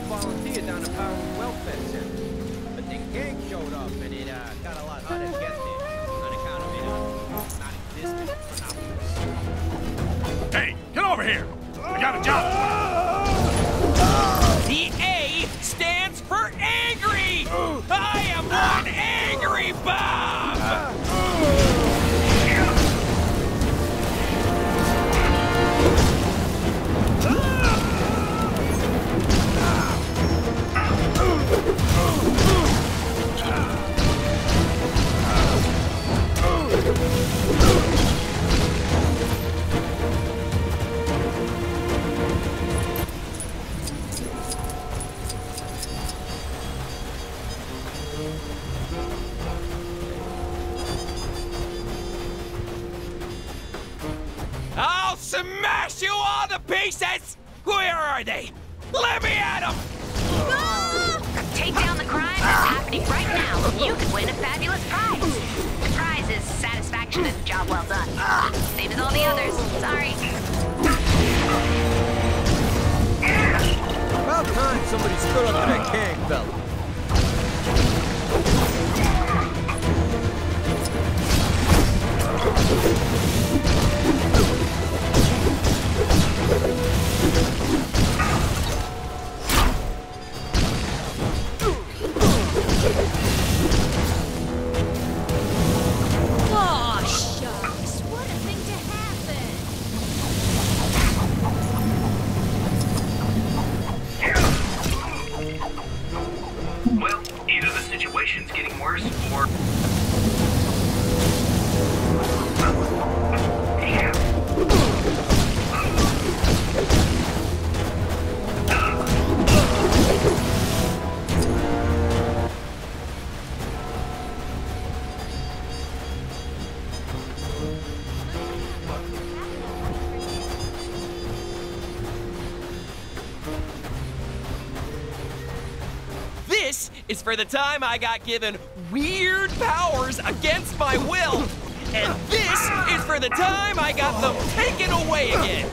volunteer down the Power Welfare Center. But the gang showed up and it got a lot harder to get there on account of it non-existent monopolies. Hey, get over here! I got a job for you. The A stands for angry! I am one angry Bob! I'll smash you all to pieces! Where are they? Let me at them! Take down the crime that's happening right now. You could win a fabulous prize. The prize is satisfaction and a job well done. Same as all the others. Sorry. About time somebody stood up to that Kang fella. Aw, shucks. What a thing to happen. Well, either the situation's getting worse, or... this is for the time I got given weird powers against my will. And this is for the time I got them taken away again.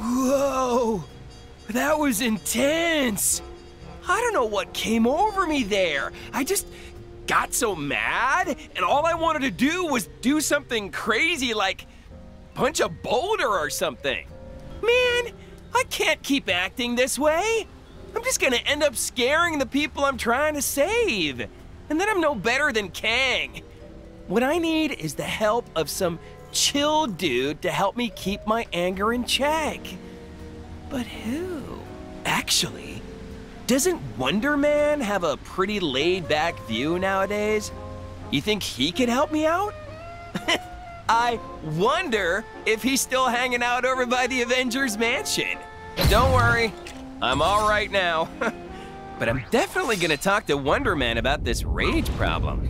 Whoa, that was intense. I don't know what came over me there. I just got so mad, and all I wanted to do was do something crazy like punch a boulder or something. Man, I can't keep acting this way. I'm just gonna end up scaring the people I'm trying to save. And then I'm no better than Kang. What I need is the help of some chill dude to help me keep my anger in check. But who? Actually, doesn't Wonder Man have a pretty laid-back view nowadays? You think he could help me out? I wonder if he's still hanging out over by the Avengers Mansion. Don't worry, I'm all right now. But I'm definitely gonna talk to Wonder Man about this rage problem.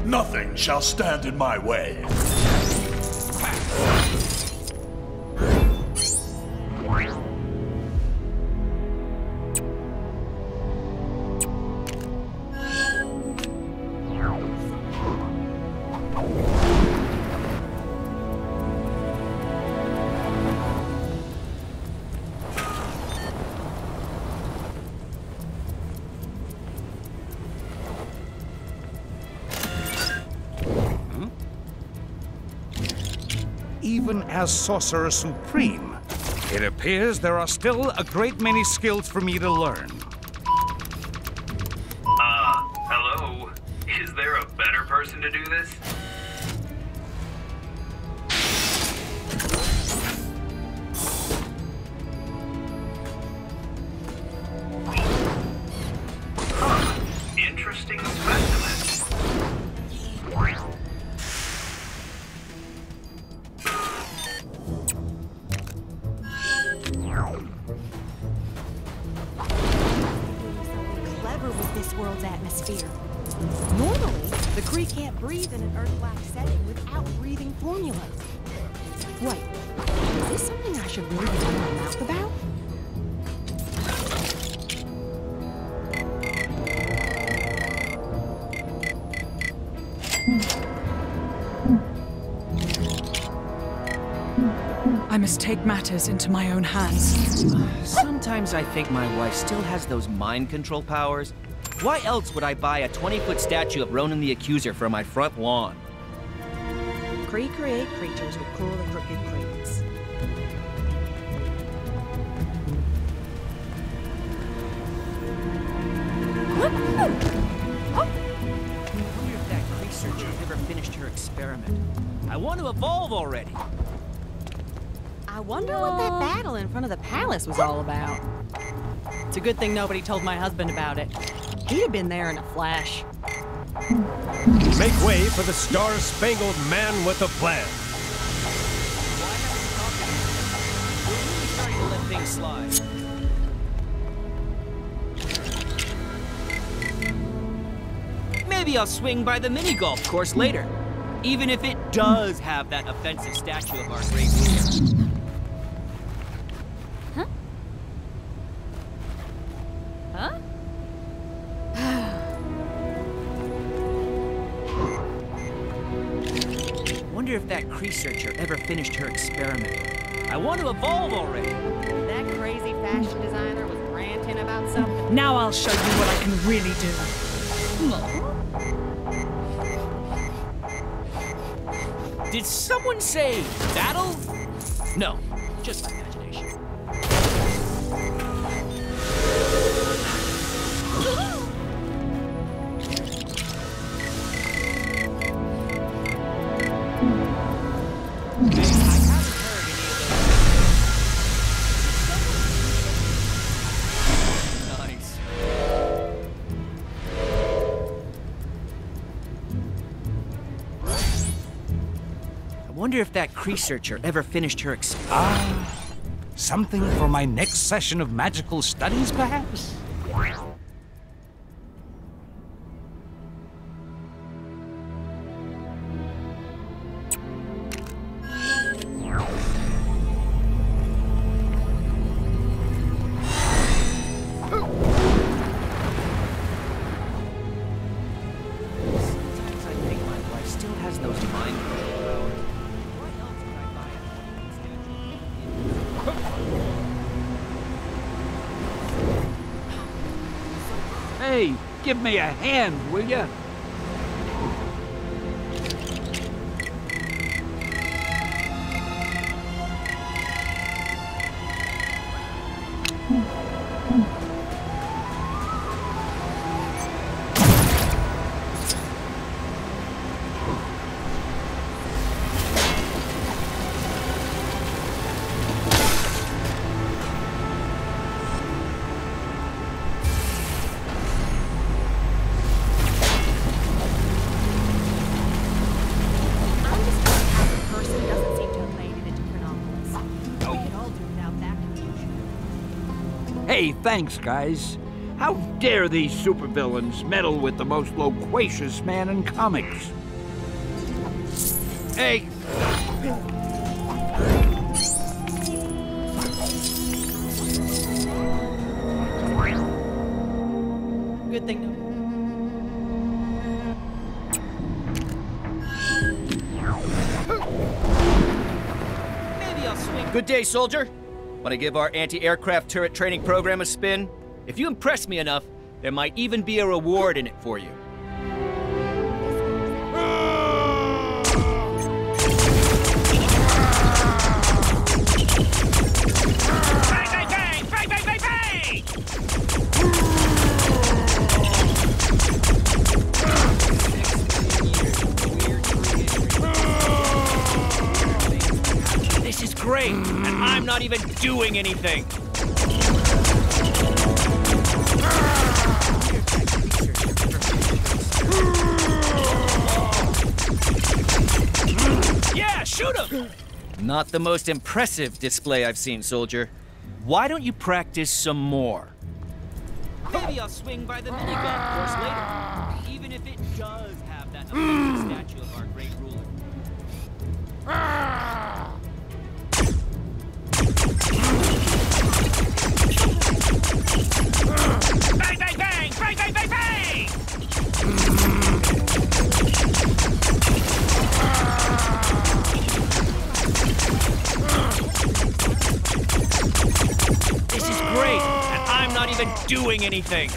Nothing shall stand in my way. Even as Sorcerer Supreme, it appears there are still a great many skills for me to learn. Hello? Is there a better person to do this? Interesting specimen. This world's atmosphere. Normally, the Kree can't breathe in an Earth-like setting without breathing formulas. Wait, is this something I should really be running my mouth about? I must take matters into my own hands. Sometimes I think my wife still has those mind control powers. Why else would I buy a 20-foot statue of Ronan the Accuser for my front lawn? Kree create creatures with cruel and crooked brains. I wonder if that Kree searcher ever finished her experiment. I want to evolve already. I wonder what that battle in front of the palace was all about. It's a good thing nobody told my husband about it. He'd have been there in a flash. Make way for the star-spangled man with a plan. We're really starting to let things slide. Maybe I'll swing by the mini-golf course later, even if it does have that offensive statue of our great ruler. Huh? Wonder if that Kree searcher ever finished her experiment. I want to evolve already. That crazy fashion designer was ranting about something. Now I'll show you what I can really do. Did someone say battle? No, just my imagination. I wonder if that Kree searcher ever finished her experiment. Something for my next session of magical studies, perhaps? Sometimes I think my wife still has those mind control powers. Why else would I buy a Hey, give me a hand, will ya? Hey, thanks, guys. How dare these supervillains meddle with the most loquacious man in comics? Hey! Good thing no. Maybe I'll swing. Good day, soldier. Want to give our anti-aircraft turret training program a spin? If you impress me enough, there might even be a reward in it for you. Bang, bang, bang! Bang, bang, bang, bang! This is great, and I'm not even doing anything. Yeah, shoot him! Not the most impressive display I've seen, soldier. Why don't you practice some more? Maybe I'll swing by the mini-golf course later, even if it does have that amazing statue of our great ruler. Bang, bang, bang! Bang, bang, bang, bang! This is great, and I'm not even doing anything.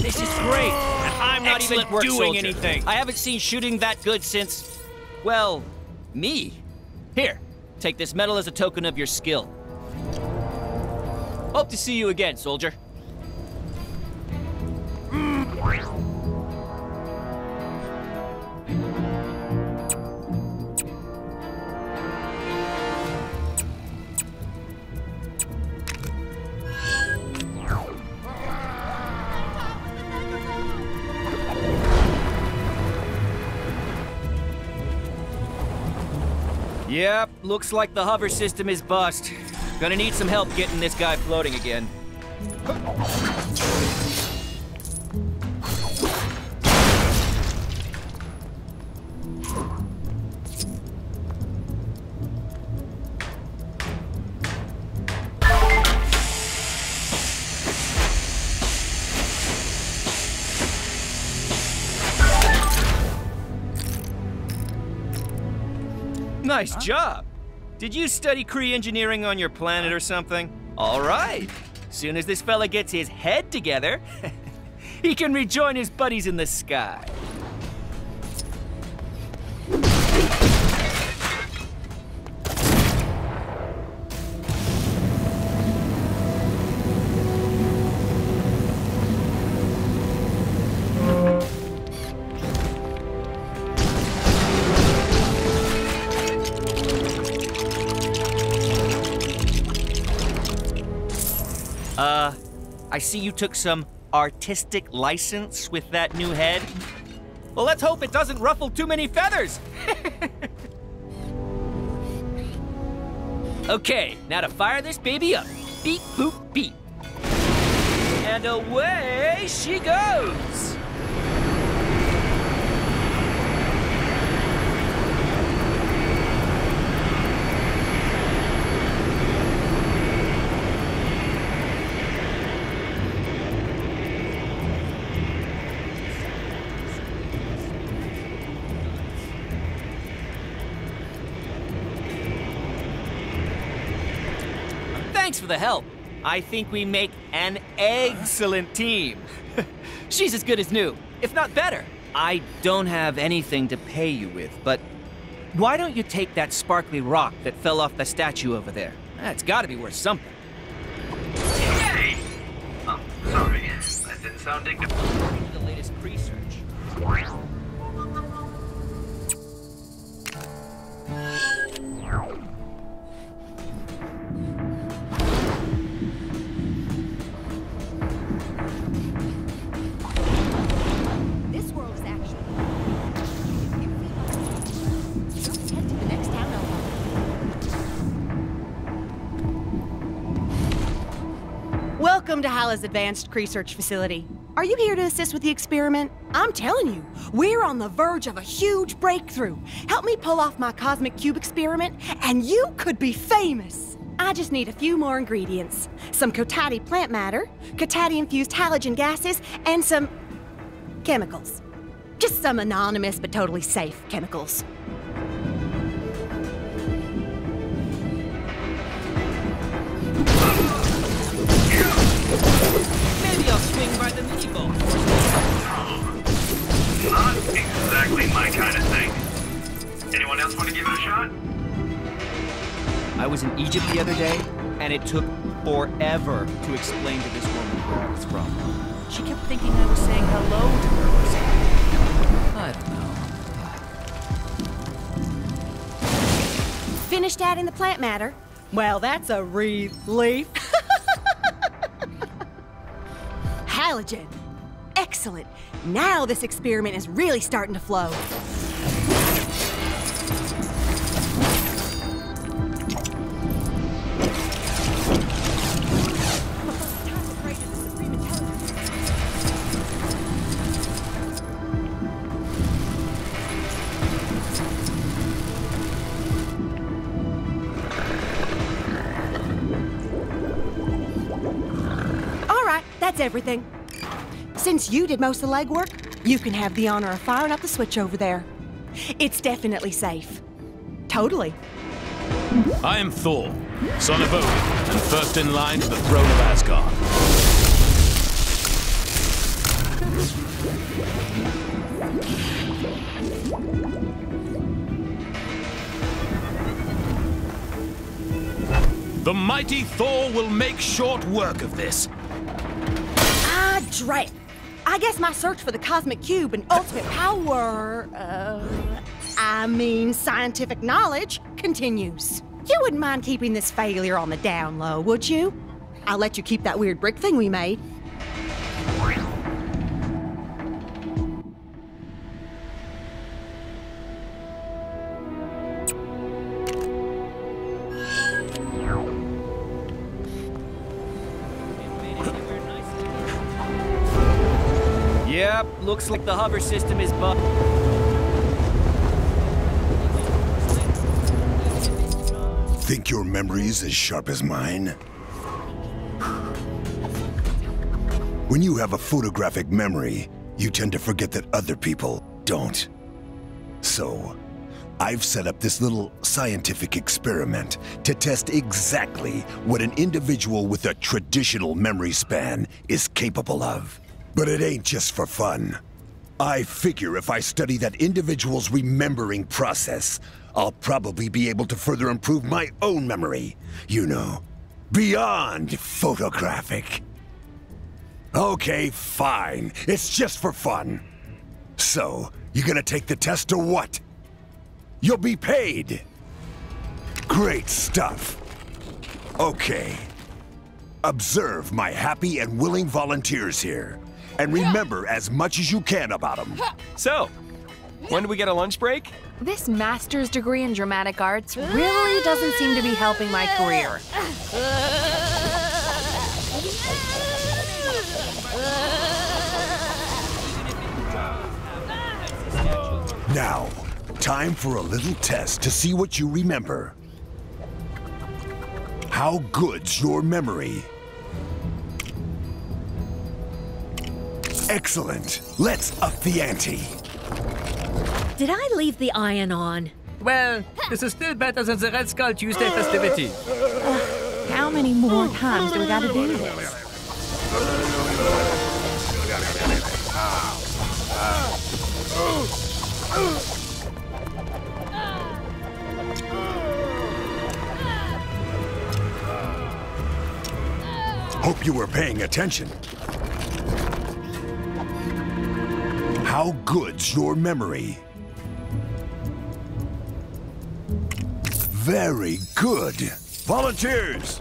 This is great, and I'm not even doing anything. I haven't seen shooting that good since, well, me. Here, take this medal as a token of your skill. Hope to see you again, soldier. Yep, looks like the hover system is bust. Gonna need some help getting this guy floating again. Nice job. Did you study Kree engineering on your planet or something? All right. Soon as this fella gets his head together, he can rejoin his buddies in the sky. I see you took some artistic license with that new head. Well, let's hope it doesn't ruffle too many feathers. Okay, now to fire this baby up. Beep, boop, beep. And away she goes. Thanks for the help. I think we make an excellent team. She's as good as new, if not better. I don't have anything to pay you with, but why don't you take that sparkly rock that fell off the statue over there? It's gotta be worth something. Hey! Oh, sorry. That didn't sound dignified. The latest research. This world is actually... Let's head to the next town over. Welcome to Hala's Advanced Research Facility. Are you here to assist with the experiment? I'm telling you, we're on the verge of a huge breakthrough. Help me pull off my cosmic cube experiment, and you could be famous. I just need a few more ingredients. Some Kotati plant matter, Kotati-infused halogen gases, and some... chemicals. Just some anonymous but totally safe chemicals. Maybe I'll swing by the mini-ball. Not exactly my kind of thing. Anyone else want to give it a shot? I was in Egypt the other day, and it took forever to explain to this woman where I was from. She kept thinking I was saying hello to her or something. I don't know. Finished adding the plant matter? Well, that's a relief. Halogen. Excellent. Now this experiment is really starting to flow. All right, that's everything. Since you did most of the legwork, you can have the honor of firing up the switch over there. It's definitely safe. Totally. I am Thor, son of Odin, and first in line to the throne of Asgard. The mighty Thor will make short work of this. Ah, drat. I guess my search for the cosmic cube and ultimate power, scientific knowledge continues. You wouldn't mind keeping this failure on the down low, would you? I'll let you keep that weird brick thing we made. Yep, looks like the hover system is bugged. Think your memory's as sharp as mine? When you have a photographic memory, you tend to forget that other people don't. So, I've set up this little scientific experiment to test exactly what an individual with a traditional memory span is capable of. But it ain't just for fun. I figure if I study that individual's remembering process, I'll probably be able to further improve my own memory. You know, beyond photographic. Okay, fine. It's just for fun. So, you gonna take the test or what? You'll be paid. Great stuff. Okay. Observe my happy and willing volunteers here. And remember as much as you can about them. So, when do we get a lunch break? This master's degree in dramatic arts really doesn't seem to be helping my career. Now, time for a little test to see what you remember. How good's your memory? Excellent. Let's up the ante. Did I leave the iron on? Well, this is still better than the Red Skull Tuesday festivity. How many more times do we gotta do this? Hope you were paying attention. How good's your memory? Very good. Volunteers!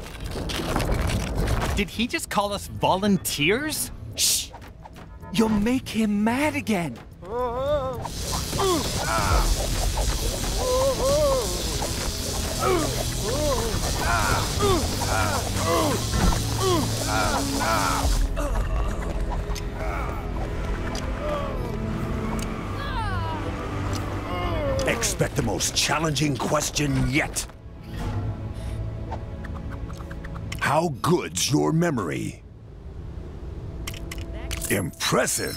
Did he just call us volunteers? Shh! You'll make him mad again. Expect the most challenging question yet. How good's your memory? Impressive.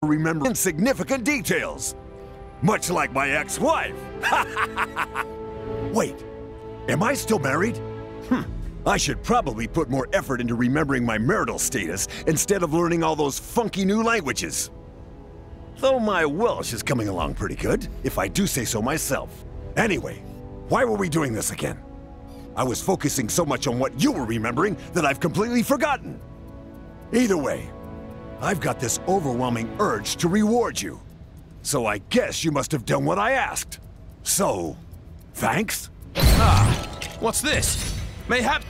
Remember insignificant details, much like my ex-wife. Wait, am I still married? I should probably put more effort into remembering my marital status instead of learning all those funky new languages. Though my Welsh is coming along pretty good, if I do say so myself. Anyway, why were we doing this again? I was focusing so much on what you were remembering that I've completely forgotten. Either way, I've got this overwhelming urge to reward you. So I guess you must have done what I asked. So, thanks? Ah, what's this? Mayhap...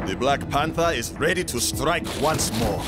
The Black Panther is ready to strike once more.